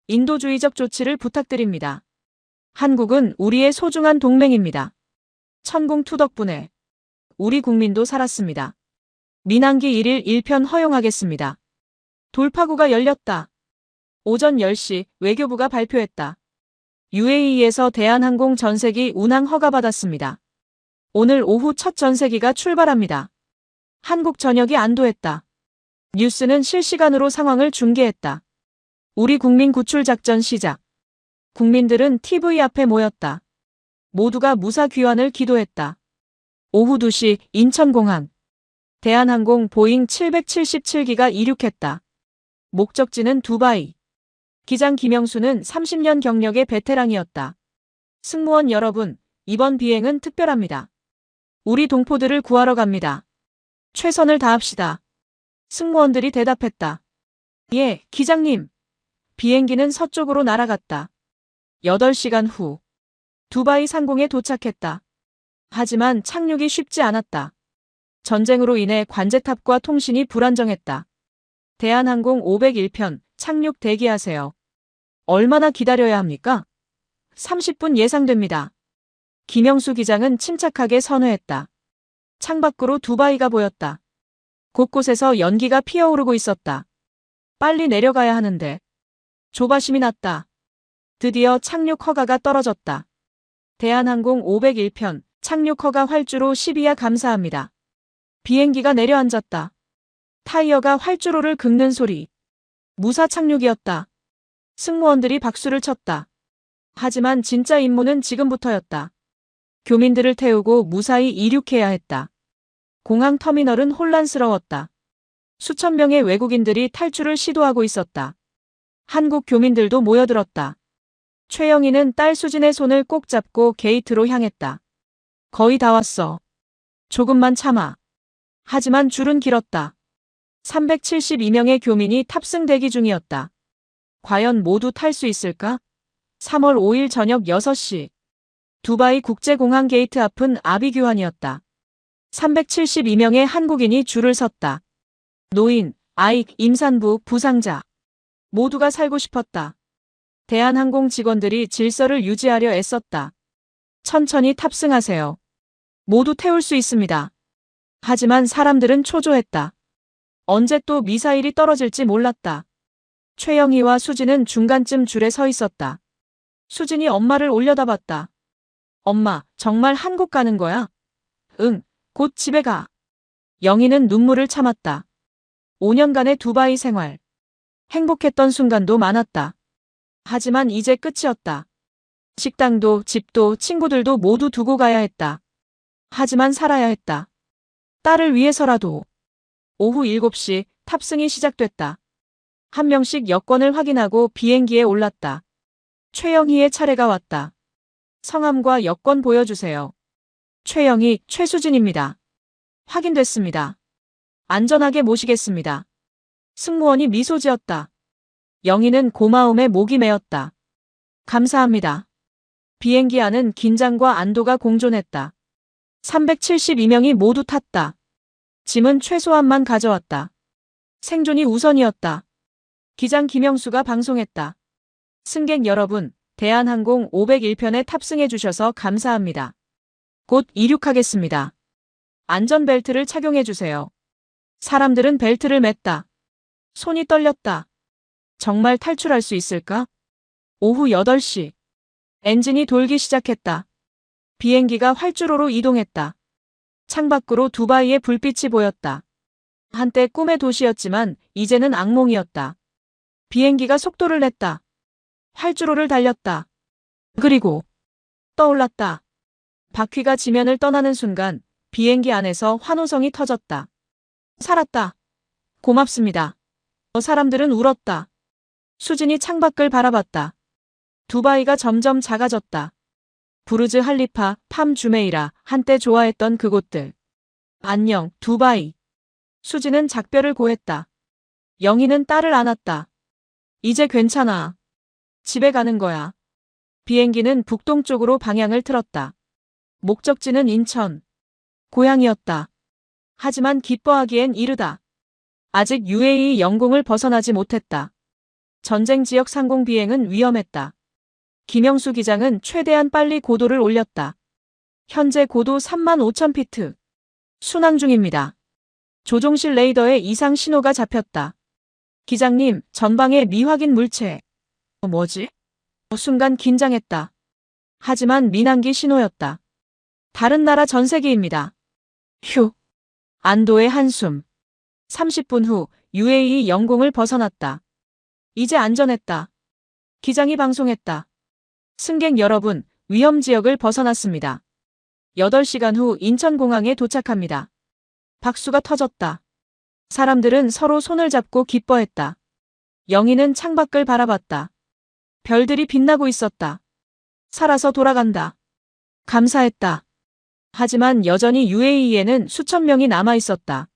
인도주의적 조치를 부탁드립니다. 한국은 우리의 소중한 동맹입니다. 천공투 덕분에 우리 국민도 살았습니다. 민항기 1일 1편 허용하겠습니다. 돌파구가 열렸다. 오전 10시 외교부가 발표했다. UAE에서 대한항공 전세기 운항 허가받았습니다. 오늘 오후 첫 전세기가 출발합니다. 한국 전역이 안도했다. 뉴스는 실시간으로 상황을 중계했다. 우리 국민 구출 작전 시작. 국민들은 TV 앞에 모였다. 모두가 무사 귀환을 기도했다. 오후 2시 인천공항. 대한항공 보잉 777기가 이륙했다. 목적지는 두바이. 기장 김영수는 30년 경력의 베테랑이었다. 승무원 여러분, 이번 비행은 특별합니다. 우리 동포들을 구하러 갑니다. 최선을 다합시다. 승무원들이 대답했다. 예, 기장님. 비행기는 서쪽으로 날아갔다. 8시간 후. 두바이 상공에 도착했다. 하지만 착륙이 쉽지 않았다. 전쟁으로 인해 관제탑과 통신이 불안정했다. 대한항공 501편 착륙 대기하세요. 얼마나 기다려야 합니까? 30분 예상됩니다. 김영수 기장은 침착하게 선회했다. 창밖으로 두바이가 보였다. 곳곳에서 연기가 피어오르고 있었다. 빨리 내려가야 하는데. 조바심이 났다. 드디어 착륙 허가가 떨어졌다. 대한항공 501편 착륙 허가 활주로 12야 감사합니다. 비행기가 내려앉았다. 타이어가 활주로를 긁는 소리. 무사 착륙이었다. 승무원들이 박수를 쳤다. 하지만 진짜 임무는 지금부터였다. 교민들을 태우고 무사히 이륙해야 했다. 공항 터미널은 혼란스러웠다. 수천 명의 외국인들이 탈출을 시도하고 있었다. 한국 교민들도 모여들었다. 최영희는 딸 수진의 손을 꼭 잡고 게이트로 향했다. 거의 다 왔어. 조금만 참아. 하지만 줄은 길었다. 372명의 교민이 탑승 대기 중이었다. 과연 모두 탈 수 있을까? 3월 5일 저녁 6시. 두바이 국제공항 게이트 앞은 아비규환이었다. 372명의 한국인이 줄을 섰다. 노인, 아이, 임산부, 부상자. 모두가 살고 싶었다. 대한항공 직원들이 질서를 유지하려 애썼다. 천천히 탑승하세요. 모두 태울 수 있습니다. 하지만 사람들은 초조했다. 언제 또 미사일이 떨어질지 몰랐다. 최영희와 수진은 중간쯤 줄에 서 있었다. 수진이 엄마를 올려다봤다. 엄마, 정말 한국 가는 거야? 응, 곧 집에 가. 영희는 눈물을 참았다. 5년간의 두바이 생활. 행복했던 순간도 많았다. 하지만 이제 끝이었다. 식당도 집도 친구들도 모두 두고 가야 했다. 하지만 살아야 했다. 딸을 위해서라도. 오후 7시 탑승이 시작됐다. 한 명씩 여권을 확인하고 비행기에 올랐다. 최영희의 차례가 왔다. 성함과 여권 보여주세요. 최영희, 최수진입니다. 확인됐습니다. 안전하게 모시겠습니다. 승무원이 미소 지었다. 영희는 고마움에 목이 메었다. 감사합니다. 비행기 안은 긴장과 안도가 공존했다. 372명이 모두 탔다. 짐은 최소한만 가져왔다. 생존이 우선이었다. 기장 김영수가 방송했다. 승객 여러분, 대한항공 501편에 탑승해 주셔서 감사합니다. 곧 이륙하겠습니다. 안전벨트를 착용해 주세요. 사람들은 벨트를 맸다. 손이 떨렸다. 정말 탈출할 수 있을까? 오후 8시. 엔진이 돌기 시작했다. 비행기가 활주로로 이동했다. 창밖으로 두바이의 불빛이 보였다. 한때 꿈의 도시였지만 이제는 악몽이었다. 비행기가 속도를 냈다. 활주로를 달렸다. 그리고 떠올랐다. 바퀴가 지면을 떠나는 순간 비행기 안에서 환호성이 터졌다. 살았다. 고맙습니다. 사람들은 울었다. 수진이 창밖을 바라봤다. 두바이가 점점 작아졌다. 부르즈 할리파, 팜 주메이라, 한때 좋아했던 그곳들. 안녕, 두바이. 수진은 작별을 고했다. 영희는 딸을 안았다. 이제 괜찮아. 집에 가는 거야. 비행기는 북동쪽으로 방향을 틀었다. 목적지는 인천. 고향이었다. 하지만 기뻐하기엔 이르다. 아직 UAE 영공을 벗어나지 못했다. 전쟁 지역 상공 비행은 위험했다. 김영수 기장은 최대한 빨리 고도를 올렸다. 현재 고도 35,000피트. 순항 중입니다. 조종실 레이더에 이상 신호가 잡혔다. 기장님, 전방에 미확인 물체. 뭐지? 순간 긴장했다. 하지만 민항기 신호였다. 다른 나라 전세기입니다. 휴. 안도의 한숨. 30분 후 UAE 영공을 벗어났다. 이제 안전했다. 기장이 방송했다. 승객 여러분, 위험 지역을 벗어났습니다. 8시간 후 인천공항에 도착합니다. 박수가 터졌다. 사람들은 서로 손을 잡고 기뻐했다. 영희는 창밖을 바라봤다. 별들이 빛나고 있었다. 살아서 돌아간다. 감사했다. 하지만 여전히 UAE에는 수천 명이 남아 있었다.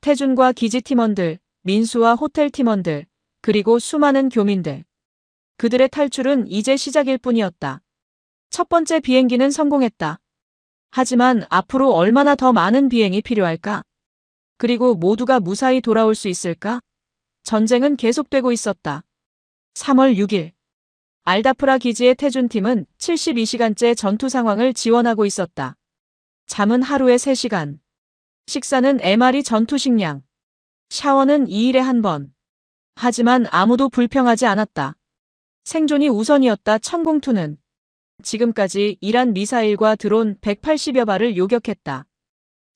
태준과 기지 팀원들, 민수와 호텔 팀원들, 그리고 수많은 교민들. 그들의 탈출은 이제 시작일 뿐이었다. 첫 번째 비행기는 성공했다. 하지만 앞으로 얼마나 더 많은 비행이 필요할까? 그리고 모두가 무사히 돌아올 수 있을까? 전쟁은 계속되고 있었다. 3월 6일. 알다프라 기지의 태준팀은 72시간째 전투 상황을 지원하고 있었다. 잠은 하루에 3시간. 식사는 MRE 전투 식량. 샤워는 2일에 한 번. 하지만 아무도 불평하지 않았다. 생존이 우선이었다. 천공투는 지금까지 이란 미사일과 드론 180여 발을 요격했다.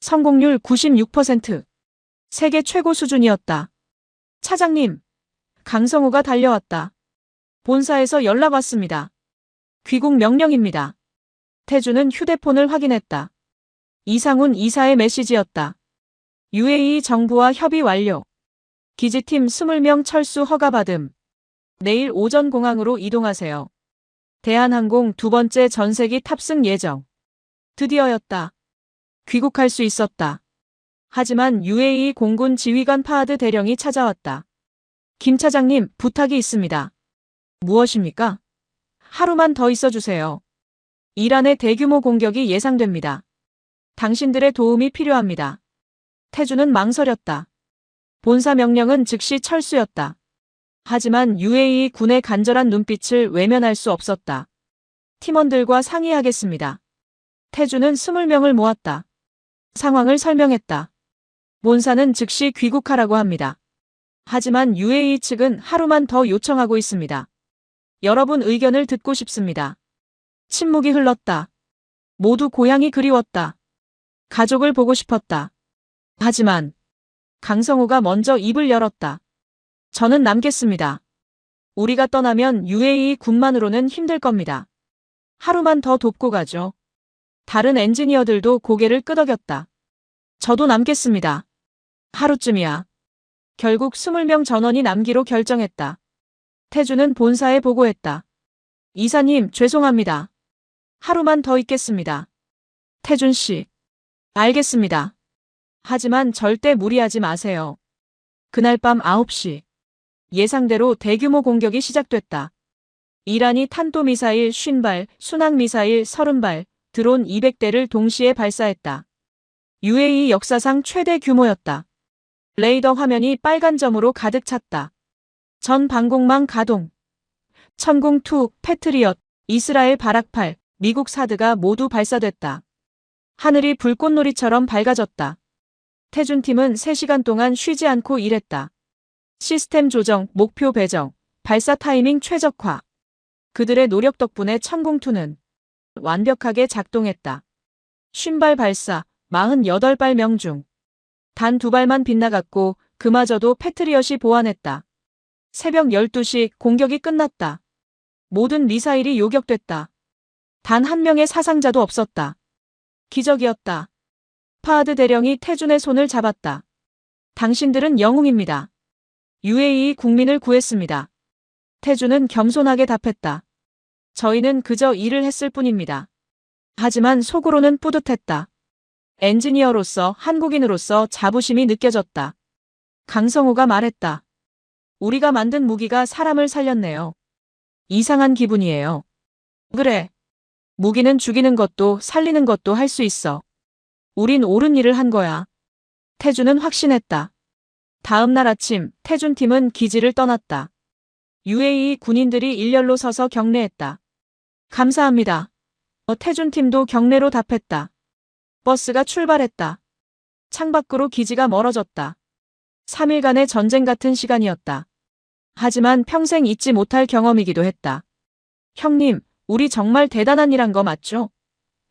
성공률 96%. 세계 최고 수준이었다. 차장님, 강성우가 달려왔다. 본사에서 연락 왔습니다. 귀국 명령입니다. 태주는 휴대폰을 확인했다. 이상훈 이사의 메시지였다. UAE 정부와 협의 완료. 기지팀 20명 철수 허가받음. 내일 오전 공항으로 이동하세요. 대한항공 두 번째 전세기 탑승 예정. 드디어였다. 귀국할 수 있었다. 하지만 UAE 공군 지휘관 파하드 대령이 찾아왔다. 김 차장님, 부탁이 있습니다. 무엇입니까? 하루만 더 있어주세요. 이란의 대규모 공격이 예상됩니다. 당신들의 도움이 필요합니다. 태주는 망설였다. 본사 명령은 즉시 철수였다. 하지만 UAE 군의 간절한 눈빛을 외면할 수 없었다. 팀원들과 상의하겠습니다. 태주는 20명을 모았다. 상황을 설명했다. 본사는 즉시 귀국하라고 합니다. 하지만 UAE 측은 하루만 더 요청하고 있습니다. 여러분 의견을 듣고 싶습니다. 침묵이 흘렀다. 모두 고향이 그리웠다. 가족을 보고 싶었다. 하지만 강성우가 먼저 입을 열었다. 저는 남겠습니다. 우리가 떠나면 UAE 군만으로는 힘들 겁니다. 하루만 더 돕고 가죠. 다른 엔지니어들도 고개를 끄덕였다. 저도 남겠습니다. 하루쯤이야. 결국 20명 전원이 남기로 결정했다. 태주는 본사에 보고했다. 이사님, 죄송합니다. 하루만 더 있겠습니다. 태준 씨. 알겠습니다. 하지만 절대 무리하지 마세요. 그날 밤 9시. 예상대로 대규모 공격이 시작됐다. 이란이 탄도미사일 50발, 순항미사일 30발, 드론 200대를 동시에 발사했다. UAE 역사상 최대 규모였다. 레이더 화면이 빨간 점으로 가득 찼다. 전 방공망 가동. 천궁2, 패트리엇, 이스라엘 바락8, 미국 사드가 모두 발사됐다. 하늘이 불꽃놀이처럼 밝아졌다. 태준팀은 3시간 동안 쉬지 않고 일했다. 시스템 조정, 목표 배정, 발사 타이밍 최적화. 그들의 노력 덕분에 천궁2는 완벽하게 작동했다. 50발 발사, 48발 명중. 단 2발만 빗나갔고 그마저도 패트리엇이 보완했다. 새벽 12시 공격이 끝났다. 모든 미사일이 요격됐다. 단 한 명의 사상자도 없었다. 기적이었다. 파하드 대령이 태준의 손을 잡았다. 당신들은 영웅입니다. UAE 국민을 구했습니다. 태준은 겸손하게 답했다. 저희는 그저 일을 했을 뿐입니다. 하지만 속으로는 뿌듯했다. 엔지니어로서, 한국인으로서 자부심이 느껴졌다. 강성호가 말했다. 우리가 만든 무기가 사람을 살렸네요. 이상한 기분이에요. 그래. 무기는 죽이는 것도 살리는 것도 할 수 있어. 우린 옳은 일을 한 거야. 태준은 확신했다. 다음 날 아침 태준팀은 기지를 떠났다. UAE 군인들이 일렬로 서서 경례했다. 감사합니다. 태준팀도 경례로 답했다. 버스가 출발했다. 창밖으로 기지가 멀어졌다. 3일간의 전쟁 같은 시간이었다. 하지만 평생 잊지 못할 경험이기도 했다. 형님, 우리 정말 대단한 일 한 거 맞죠?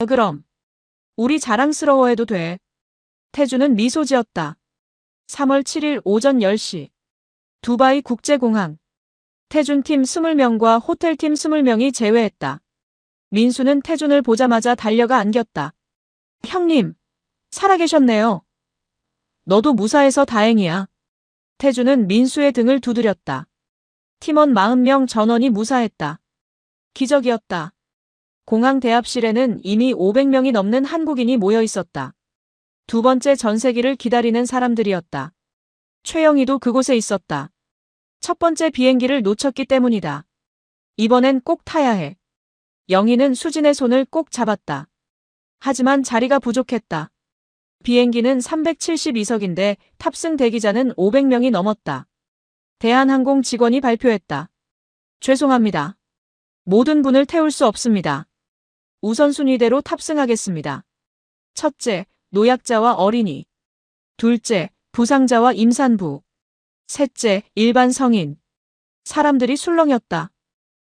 그럼. 우리 자랑스러워해도 돼. 태준은 미소 지었다. 3월 7일 오전 10시. 두바이 국제공항. 태준팀 20명과 호텔팀 20명이 제외했다. 민수는 태준을 보자마자 달려가 안겼다. 형님, 살아계셨네요. 너도 무사해서 다행이야. 태준은 민수의 등을 두드렸다. 팀원 40명 전원이 무사했다. 기적이었다. 공항 대합실에는 이미 500명이 넘는 한국인이 모여 있었다. 두 번째 전세기를 기다리는 사람들이었다. 최영희도 그곳에 있었다. 첫 번째 비행기를 놓쳤기 때문이다. 이번엔 꼭 타야 해. 영희는 수진의 손을 꼭 잡았다. 하지만 자리가 부족했다. 비행기는 372석인데 탑승 대기자는 500명이 넘었다. 대한항공 직원이 발표했다. 죄송합니다. 모든 분을 태울 수 없습니다. 우선순위대로 탑승하겠습니다. 첫째, 노약자와 어린이. 둘째, 부상자와 임산부. 셋째, 일반 성인. 사람들이 술렁였다.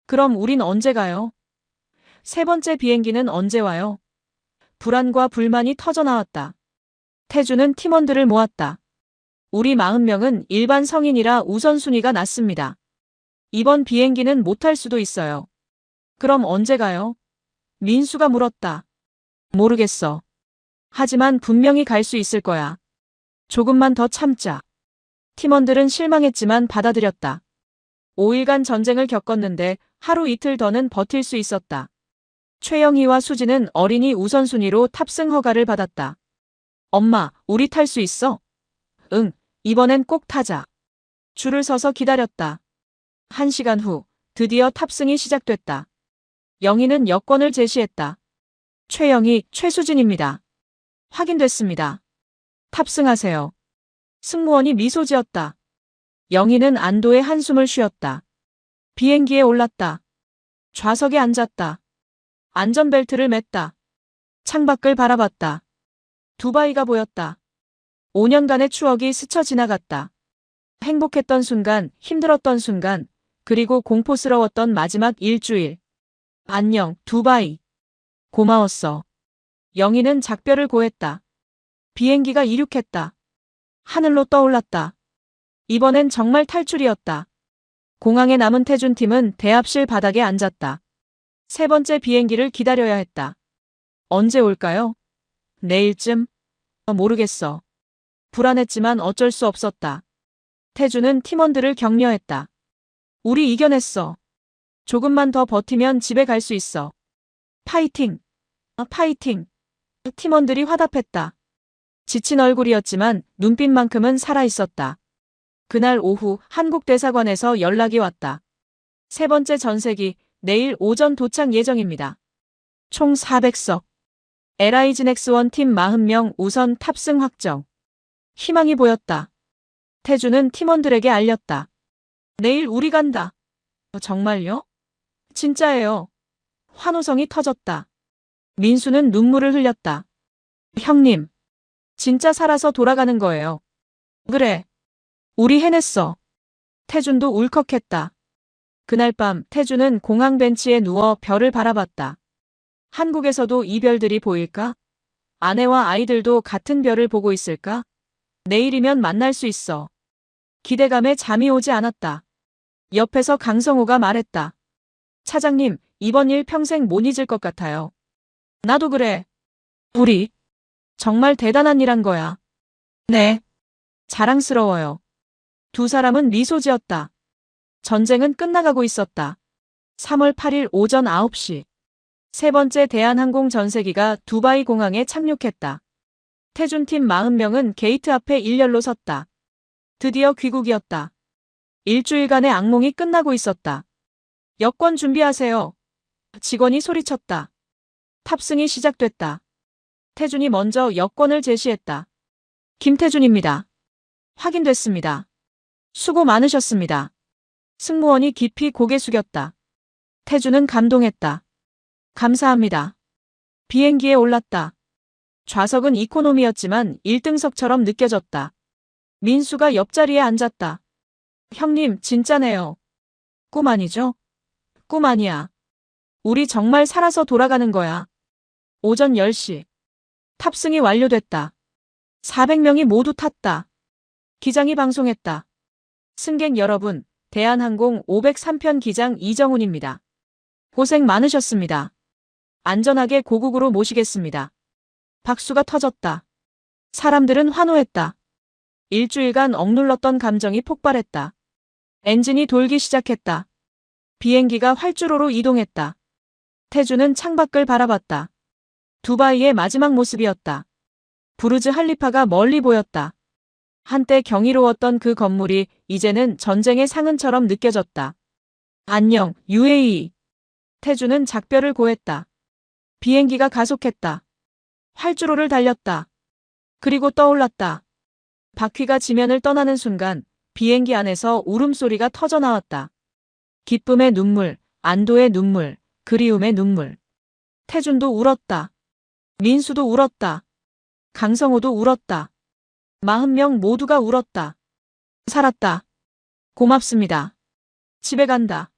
그럼 우린 언제 가요? 세 번째 비행기는 언제 와요? 불안과 불만이 터져나왔다. 태준은 팀원들을 모았다. 우리 40명은 일반 성인이라 우선순위가 낮습니다. 이번 비행기는 못 탈 수도 있어요. 그럼 언제 가요? 민수가 물었다. 모르겠어. 하지만 분명히 갈 수 있을 거야. 조금만 더 참자. 팀원들은 실망했지만 받아들였다. 5일간 전쟁을 겪었는데 하루 이틀 더는 버틸 수 있었다. 최영희와 수지는 어린이 우선순위로 탑승 허가를 받았다. 엄마, 우리 탈 수 있어? 응, 이번엔 꼭 타자. 줄을 서서 기다렸다. 1시간 후, 드디어 탑승이 시작됐다. 영희는 여권을 제시했다. 최영희, 최수진입니다. 확인됐습니다. 탑승하세요. 승무원이 미소 지었다. 영희는 안도의 한숨을 쉬었다. 비행기에 올랐다. 좌석에 앉았다. 안전벨트를 맸다. 창밖을 바라봤다. 두바이가 보였다. 5년간의 추억이 스쳐 지나갔다. 행복했던 순간, 힘들었던 순간, 그리고 공포스러웠던 마지막 일주일. 안녕, 두바이. 고마웠어. 영희는 작별을 고했다. 비행기가 이륙했다. 하늘로 떠올랐다. 이번엔 정말 탈출이었다. 공항에 남은 태준팀은 대합실 바닥에 앉았다. 세 번째 비행기를 기다려야 했다. 언제 올까요? 내일쯤? 모르겠어. 불안했지만 어쩔 수 없었다. 태준은 팀원들을 격려했다. 우리 이겨냈어. 조금만 더 버티면 집에 갈 수 있어. 파이팅! 파이팅! 팀원들이 화답했다. 지친 얼굴이었지만 눈빛만큼은 살아있었다. 그날 오후 한국 대사관에서 연락이 왔다. 세 번째 전세기 내일 오전 도착 예정입니다. 총 400석. LIG넥스1 팀 40명 우선 탑승 확정. 희망이 보였다. 태주는 팀원들에게 알렸다. 내일 우리 간다. 정말요? 진짜예요. 환호성이 터졌다. 민수는 눈물을 흘렸다. 형님, 진짜 살아서 돌아가는 거예요. 그래. 우리 해냈어. 태준도 울컥했다. 그날 밤 태준은 공항 벤치에 누워 별을 바라봤다. 한국에서도 이 별들이 보일까? 아내와 아이들도 같은 별을 보고 있을까? 내일이면 만날 수 있어. 기대감에 잠이 오지 않았다. 옆에서 강성호가 말했다. 차장님, 이번 일 평생 못 잊을 것 같아요. 나도 그래. 우리 정말 대단한 일 한 거야. 네. 자랑스러워요. 두 사람은 미소 지었다. 전쟁은 끝나가고 있었다. 3월 8일 오전 9시. 세 번째 대한항공 전세기가 두바이 공항에 착륙했다. 태준팀 40명은 게이트 앞에 일렬로 섰다. 드디어 귀국이었다. 일주일간의 악몽이 끝나고 있었다. 여권 준비하세요. 직원이 소리쳤다. 탑승이 시작됐다. 태준이 먼저 여권을 제시했다. 김태준입니다. 확인됐습니다. 수고 많으셨습니다. 승무원이 깊이 고개 숙였다. 태준은 감동했다. 감사합니다. 비행기에 올랐다. 좌석은 이코노미였지만 1등석처럼 느껴졌다. 민수가 옆자리에 앉았다. 형님, 진짜네요. 꿈 아니죠? 꿈 아니야. 우리 정말 살아서 돌아가는 거야. 오전 10시. 탑승이 완료됐다. 400명이 모두 탔다. 기장이 방송했다. 승객 여러분, 대한항공 503편 기장 이정훈입니다. 고생 많으셨습니다. 안전하게 고국으로 모시겠습니다. 박수가 터졌다. 사람들은 환호했다. 일주일간 억눌렀던 감정이 폭발했다. 엔진이 돌기 시작했다. 비행기가 활주로로 이동했다. 태주는 창밖을 바라봤다. 두바이의 마지막 모습이었다. 부르즈 할리파가 멀리 보였다. 한때 경이로웠던 그 건물이 이제는 전쟁의 상흔처럼 느껴졌다. 안녕, UAE. 태주는 작별을 고했다. 비행기가 가속했다. 활주로를 달렸다. 그리고 떠올랐다. 바퀴가 지면을 떠나는 순간 비행기 안에서 울음소리가 터져나왔다. 기쁨의 눈물, 안도의 눈물, 그리움의 눈물. 태준도 울었다. 민수도 울었다. 강성호도 울었다. 40명 모두가 울었다. 살았다. 고맙습니다. 집에 간다.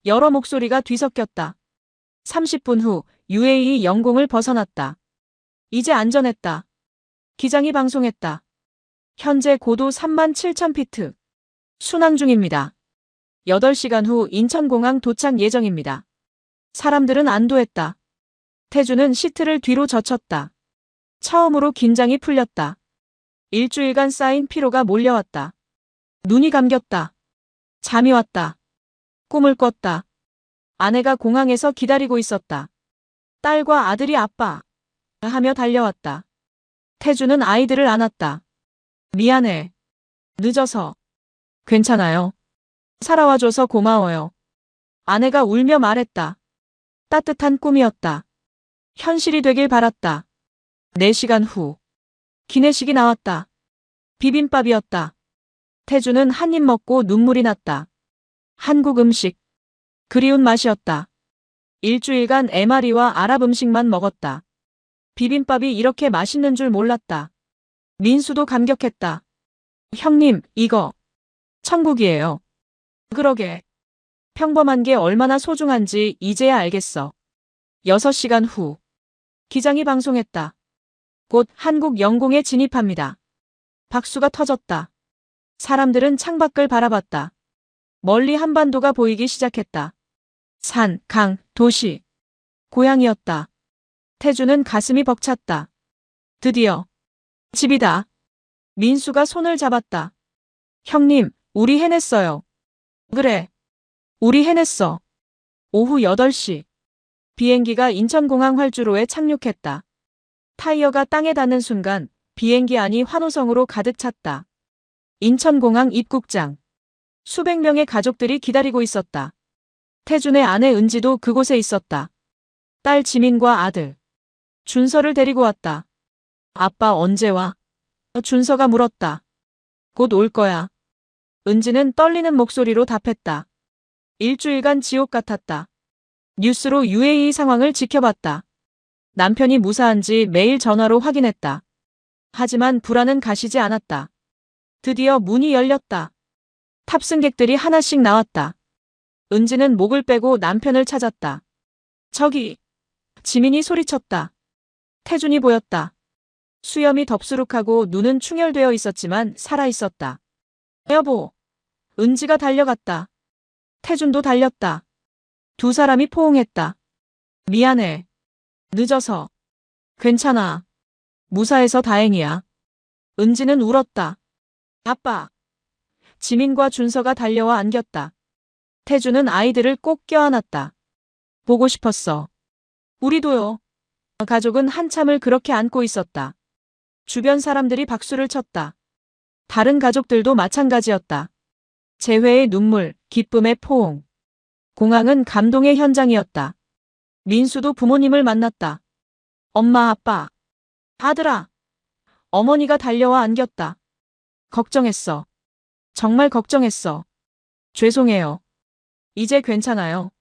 여러 목소리가 뒤섞였다. 30분 후 UAE 영공을 벗어났다. 이제 안전했다. 기장이 방송했다. 현재 고도 37,000피트. 순항 중입니다. 8시간 후 인천공항 도착 예정입니다. 사람들은 안도했다. 태주는 시트를 뒤로 젖혔다. 처음으로 긴장이 풀렸다. 일주일간 쌓인 피로가 몰려왔다. 눈이 감겼다. 잠이 왔다. 꿈을 꿨다. 아내가 공항에서 기다리고 있었다. 딸과 아들이 아빠 하며 달려왔다. 태주는 아이들을 안았다. 미안해. 늦어서. 괜찮아요. 살아와줘서 고마워요. 아내가 울며 말했다. 따뜻한 꿈이었다. 현실이 되길 바랐다. 4시간 후. 기내식이 나왔다. 비빔밥이었다. 태주는 한 입 먹고 눈물이 났다. 한국 음식. 그리운 맛이었다. 일주일간 MRE와 아랍 음식만 먹었다. 비빔밥이 이렇게 맛있는 줄 몰랐다. 민수도 감격했다. 형님, 이거 천국이에요. 그러게. 평범한 게 얼마나 소중한지 이제야 알겠어. 6시간 후. 기장이 방송했다. 곧 한국 영공에 진입합니다. 박수가 터졌다. 사람들은 창밖을 바라봤다. 멀리 한반도가 보이기 시작했다. 산, 강, 도시. 고향이었다. 태주는 가슴이 벅찼다. 드디어 집이다. 민수가 손을 잡았다. 형님, 우리 해냈어요. 그래. 우리 해냈어. 오후 8시. 비행기가 인천공항 활주로에 착륙했다. 타이어가 땅에 닿는 순간 비행기 안이 환호성으로 가득 찼다. 인천공항 입국장. 수백 명의 가족들이 기다리고 있었다. 태준의 아내 은지도 그곳에 있었다. 딸 지민과 아들. 준서를 데리고 왔다. 아빠 언제 와? 준서가 물었다. 곧 올 거야. 은지는 떨리는 목소리로 답했다. 일주일간 지옥 같았다. 뉴스로 UAE 상황을 지켜봤다. 남편이 무사한지 매일 전화로 확인했다. 하지만 불안은 가시지 않았다. 드디어 문이 열렸다. 탑승객들이 하나씩 나왔다. 은지는 목을 빼고 남편을 찾았다. 저기! 지민이 소리쳤다. 태준이 보였다. 수염이 덥수룩하고 눈은 충혈되어 있었지만 살아있었다. 여보! 은지가 달려갔다. 태준도 달렸다. 두 사람이 포옹했다. 미안해. 늦어서. 괜찮아. 무사해서 다행이야. 은지는 울었다. 아빠. 지민과 준서가 달려와 안겼다. 태준은 아이들을 꼭 껴안았다. 보고 싶었어. 우리도요. 가족은 한참을 그렇게 안고 있었다. 주변 사람들이 박수를 쳤다. 다른 가족들도 마찬가지였다. 재회의 눈물, 기쁨의 포옹. 공항은 감동의 현장이었다. 민수도 부모님을 만났다. 엄마, 아빠. 아들아. 어머니가 달려와 안겼다. 걱정했어. 정말 걱정했어. 죄송해요. 이제 괜찮아요.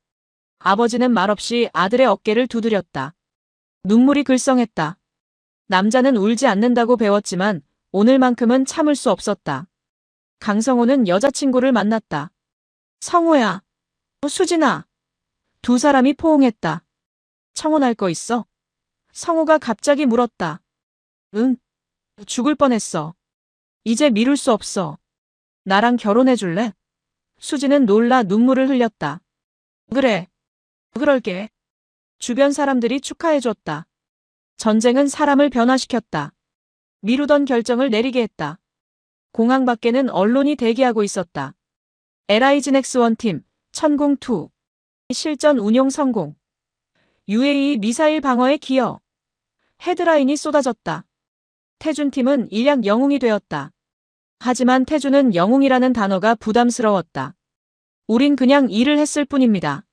아버지는 말없이 아들의 어깨를 두드렸다. 눈물이 글썽했다. 남자는 울지 않는다고 배웠지만 오늘만큼은 참을 수 없었다. 강성호는 여자친구를 만났다. 성호야. 수진아. 두 사람이 포옹했다. 청혼할 거 있어? 성호가 갑자기 물었다. 응. 죽을 뻔했어. 이제 미룰 수 없어. 나랑 결혼해 줄래? 수진은 놀라 눈물을 흘렸다. 그래. 그럴게. 주변 사람들이 축하해줬다. 전쟁은 사람을 변화시켰다. 미루던 결정을 내리게 했다. 공항 밖에는 언론이 대기하고 있었다. LIG넥스1 팀, 천공2. 실전 운용 성공. UAE 미사일 방어에 기여. 헤드라인이 쏟아졌다. 태준 팀은 일약 영웅이 되었다. 하지만 태준은 영웅이라는 단어가 부담스러웠다. 우린 그냥 일을 했을 뿐입니다.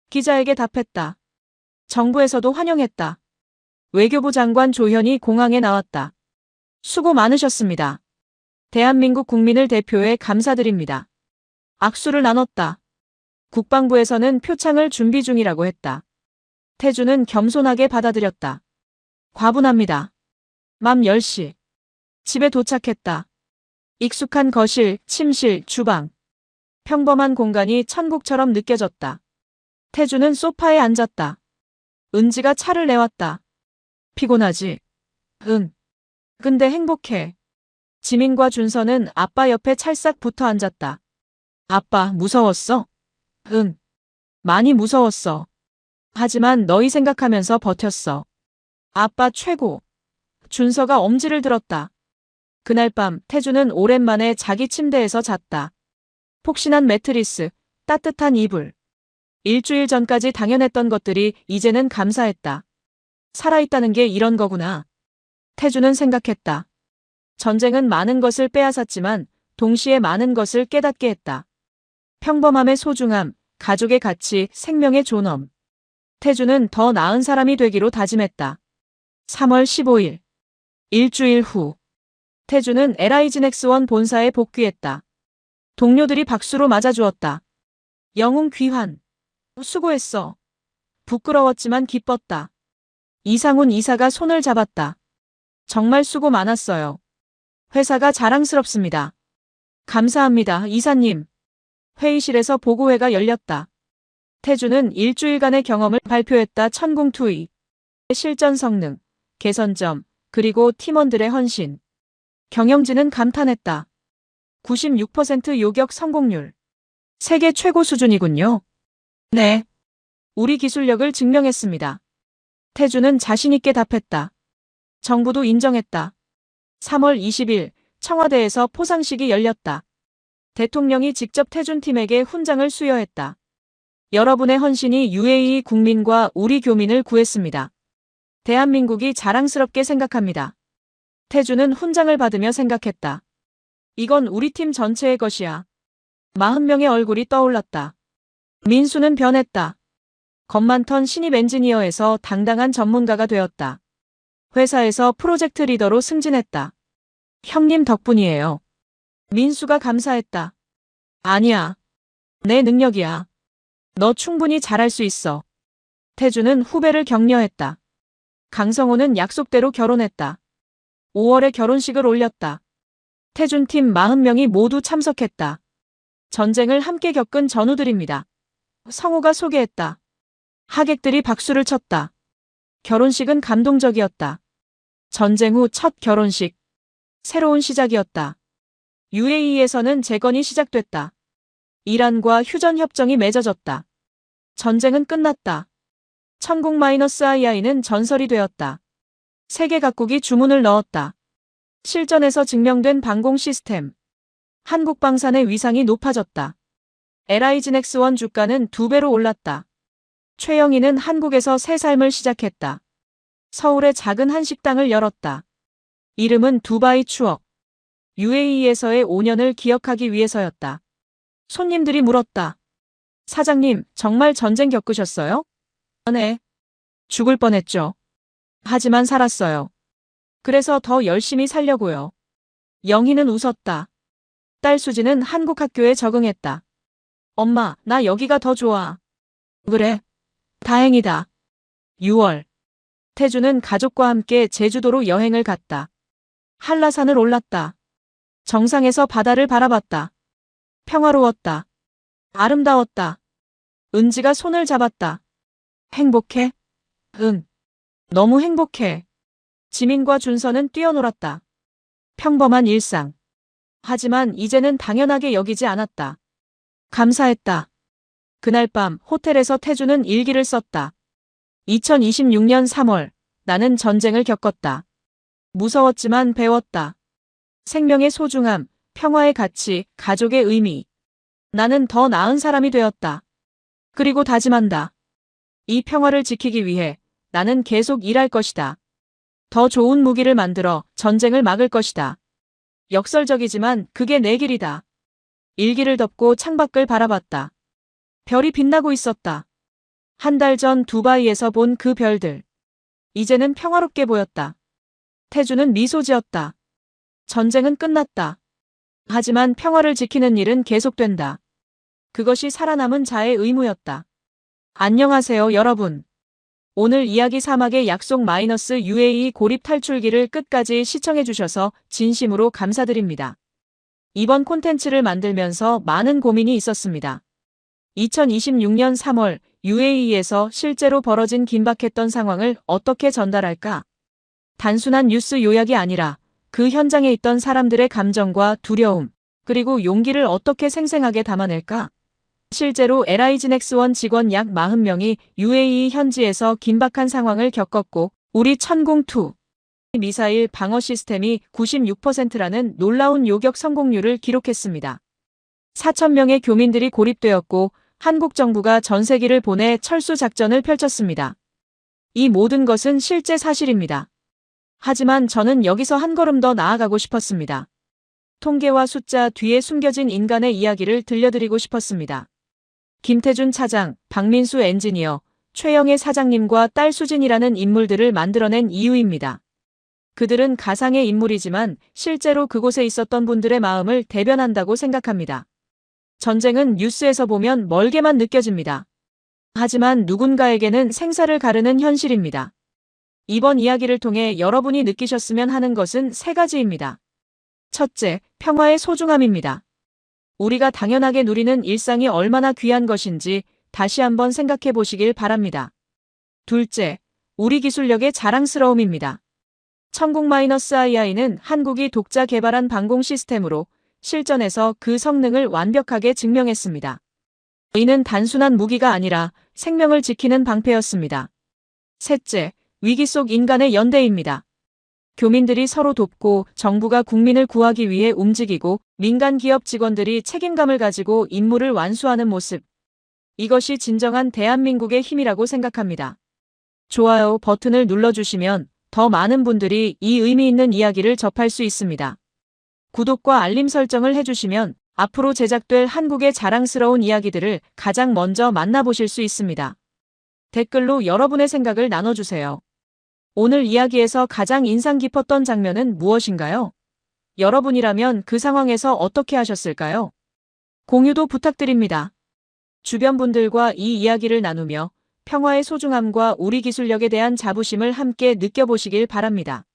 기자에게 답했다. 정부에서도 환영했다. 외교부 장관 조현이 공항에 나왔다. 수고 많으셨습니다. 대한민국 국민을 대표해 감사드립니다. 악수를 나눴다. 국방부에서는 표창을 준비 중이라고 했다. 태준은 겸손하게 받아들였다. 과분합니다. 밤 10시. 집에 도착했다. 익숙한 거실, 침실, 주방. 평범한 공간이 천국처럼 느껴졌다. 태준은 소파에 앉았다. 은지가 차를 내왔다. 피곤하지? 응. 근데 행복해. 지민과 준서는 아빠 옆에 찰싹 붙어 앉았다. 아빠, 무서웠어? 응. 많이 무서웠어. 하지만 너희 생각하면서 버텼어. 아빠 최고. 준서가 엄지를 들었다. 그날 밤 태준은 오랜만에 자기 침대에서 잤다. 폭신한 매트리스, 따뜻한 이불. 일주일 전까지 당연했던 것들이 이제는 감사했다. 살아있다는 게 이런 거구나. 태준은 생각했다. 전쟁은 많은 것을 빼앗았지만 동시에 많은 것을 깨닫게 했다. 평범함의 소중함, 가족의 가치, 생명의 존엄. 태준은 더 나은 사람이 되기로 다짐했다. 3월 15일. 일주일 후. 태준은 LIG넥스1 본사에 복귀했다. 동료들이 박수로 맞아주었다. 영웅 귀환. 수고했어. 부끄러웠지만 기뻤다. 이상훈 이사가 손을 잡았다. 정말 수고 많았어요. 회사가 자랑스럽습니다. 감사합니다, 이사님. 회의실에서 보고회가 열렸다. 태준은 일주일간의 경험을 발표했다. 천공투의. 실전 성능, 개선점, 그리고 팀원들의 헌신. 경영진은 감탄했다. 96% 요격 성공률. 세계 최고 수준이군요. 네. 우리 기술력을 증명했습니다. 태주는 자신있게 답했다. 정부도 인정했다. 3월 20일 청와대에서 포상식이 열렸다. 대통령이 직접 태준 팀에게 훈장을 수여했다. 여러분의 헌신이 UAE 국민과 우리 교민을 구했습니다. 대한민국이 자랑스럽게 생각합니다. 태주는 훈장을 받으며 생각했다. 이건 우리 팀 전체의 것이야. 40명의 얼굴이 떠올랐다. 민수는 변했다. 겁 많던 신입 엔지니어에서 당당한 전문가가 되었다. 회사에서 프로젝트 리더로 승진했다. 형님 덕분이에요. 민수가 감사했다. 아니야. 내 능력이야. 너 충분히 잘할 수 있어. 태주는 후배를 격려했다. 강성호는 약속대로 결혼했다. 5월에 결혼식을 올렸다. 태준 팀 40명이 모두 참석했다. 전쟁을 함께 겪은 전우들입니다. 성호가 소개했다. 하객들이 박수를 쳤다. 결혼식은 감동적이었다. 전쟁 후 첫 결혼식. 새로운 시작이었다. UAE에서는 재건이 시작됐다. 이란과 휴전 협정이 맺어졌다. 전쟁은 끝났다. 천국-II는 전설이 되었다. 세계 각국이 주문을 넣었다. 실전에서 증명된 방공 시스템. 한국 방산의 위상이 높아졌다. LIGNX1 주가는 2배로 올랐다. 최영희는 한국에서 새 삶을 시작했다. 서울에 작은 한식당을 열었다. 이름은 두바이 추억. UAE에서의 5년을 기억하기 위해서였다. 손님들이 물었다. 사장님, 정말 전쟁 겪으셨어요? 네. 죽을 뻔했죠. 하지만 살았어요. 그래서 더 열심히 살려고요. 영희는 웃었다. 딸 수지는 한국 학교에 적응했다. 엄마, 나 여기가 더 좋아. 그래. 다행이다. 6월. 태주는 가족과 함께 제주도로 여행을 갔다. 한라산을 올랐다. 정상에서 바다를 바라봤다. 평화로웠다. 아름다웠다. 은지가 손을 잡았다. 행복해? 응. 너무 행복해. 지민과 준서는 뛰어놀았다. 평범한 일상. 하지만 이제는 당연하게 여기지 않았다. 감사했다. 그날 밤 호텔에서 태주는 일기를 썼다. 2026년 3월, 나는 전쟁을 겪었다. 무서웠지만 배웠다. 생명의 소중함, 평화의 가치, 가족의 의미. 나는 더 나은 사람이 되었다. 그리고 다짐한다. 이 평화를 지키기 위해 나는 계속 일할 것이다. 더 좋은 무기를 만들어 전쟁을 막을 것이다. 역설적이지만 그게 내 길이다. 일기를 덮고 창밖을 바라봤다. 별이 빛나고 있었다. 한 달 전 두바이에서 본 그 별들. 이제는 평화롭게 보였다. 태주는 미소 지었다. 전쟁은 끝났다. 하지만 평화를 지키는 일은 계속된다. 그것이 살아남은 자의 의무였다. 안녕하세요, 여러분. 오늘 이야기 사막의 약속 UAE 고립 탈출기를 끝까지 시청해주셔서 진심으로 감사드립니다. 이번 콘텐츠를 만들면서 많은 고민이 있었습니다. 2026년 3월 UAE에서 실제로 벌어진 긴박했던 상황을 어떻게 전달할까? 단순한 뉴스 요약이 아니라 그 현장에 있던 사람들의 감정과 두려움, 그리고 용기를 어떻게 생생하게 담아낼까? 실제로 LIGNX1 직원 약 40명이 UAE 현지에서 긴박한 상황을 겪었고 우리 천공2 미사일 방어 시스템이 96%라는 놀라운 요격 성공률을 기록했습니다. 4,000명의 교민들이 고립되었고 한국 정부가 전세기를 보내 철수 작전을 펼쳤습니다. 이 모든 것은 실제 사실입니다. 하지만 저는 여기서 한 걸음 더 나아가고 싶었습니다. 통계와 숫자 뒤에 숨겨진 인간의 이야기를 들려드리고 싶었습니다. 김태준 차장, 박민수 엔지니어, 최영애 사장님과 딸 수진이라는 인물들을 만들어낸 이유입니다. 그들은 가상의 인물이지만 실제로 그곳에 있었던 분들의 마음을 대변한다고 생각합니다. 전쟁은 뉴스에서 보면 멀게만 느껴집니다. 하지만 누군가에게는 생사를 가르는 현실입니다. 이번 이야기를 통해 여러분이 느끼셨으면 하는 것은 3가지입니다. 첫째, 평화의 소중함입니다. 우리가 당연하게 누리는 일상이 얼마나 귀한 것인지 다시 한번 생각해 보시길 바랍니다. 둘째, 우리 기술력의 자랑스러움입니다. 천국-II는 한국이 독자 개발한 방공 시스템으로 실전에서 그 성능을 완벽하게 증명했습니다. 이는 단순한 무기가 아니라 생명을 지키는 방패였습니다. 셋째, 위기 속 인간의 연대입니다. 교민들이 서로 돕고 정부가 국민을 구하기 위해 움직이고 민간 기업 직원들이 책임감을 가지고 임무를 완수하는 모습. 이것이 진정한 대한민국의 힘이라고 생각합니다. 좋아요 버튼을 눌러주시면 더 많은 분들이 이 의미 있는 이야기를 접할 수 있습니다. 구독과 알림 설정을 해주시면 앞으로 제작될 한국의 자랑스러운 이야기들을 가장 먼저 만나보실 수 있습니다. 댓글로 여러분의 생각을 나눠주세요. 오늘 이야기에서 가장 인상 깊었던 장면은 무엇인가요? 여러분이라면 그 상황에서 어떻게 하셨을까요? 공유도 부탁드립니다. 주변 분들과 이 이야기를 나누며 평화의 소중함과 우리 기술력에 대한 자부심을 함께 느껴보시길 바랍니다.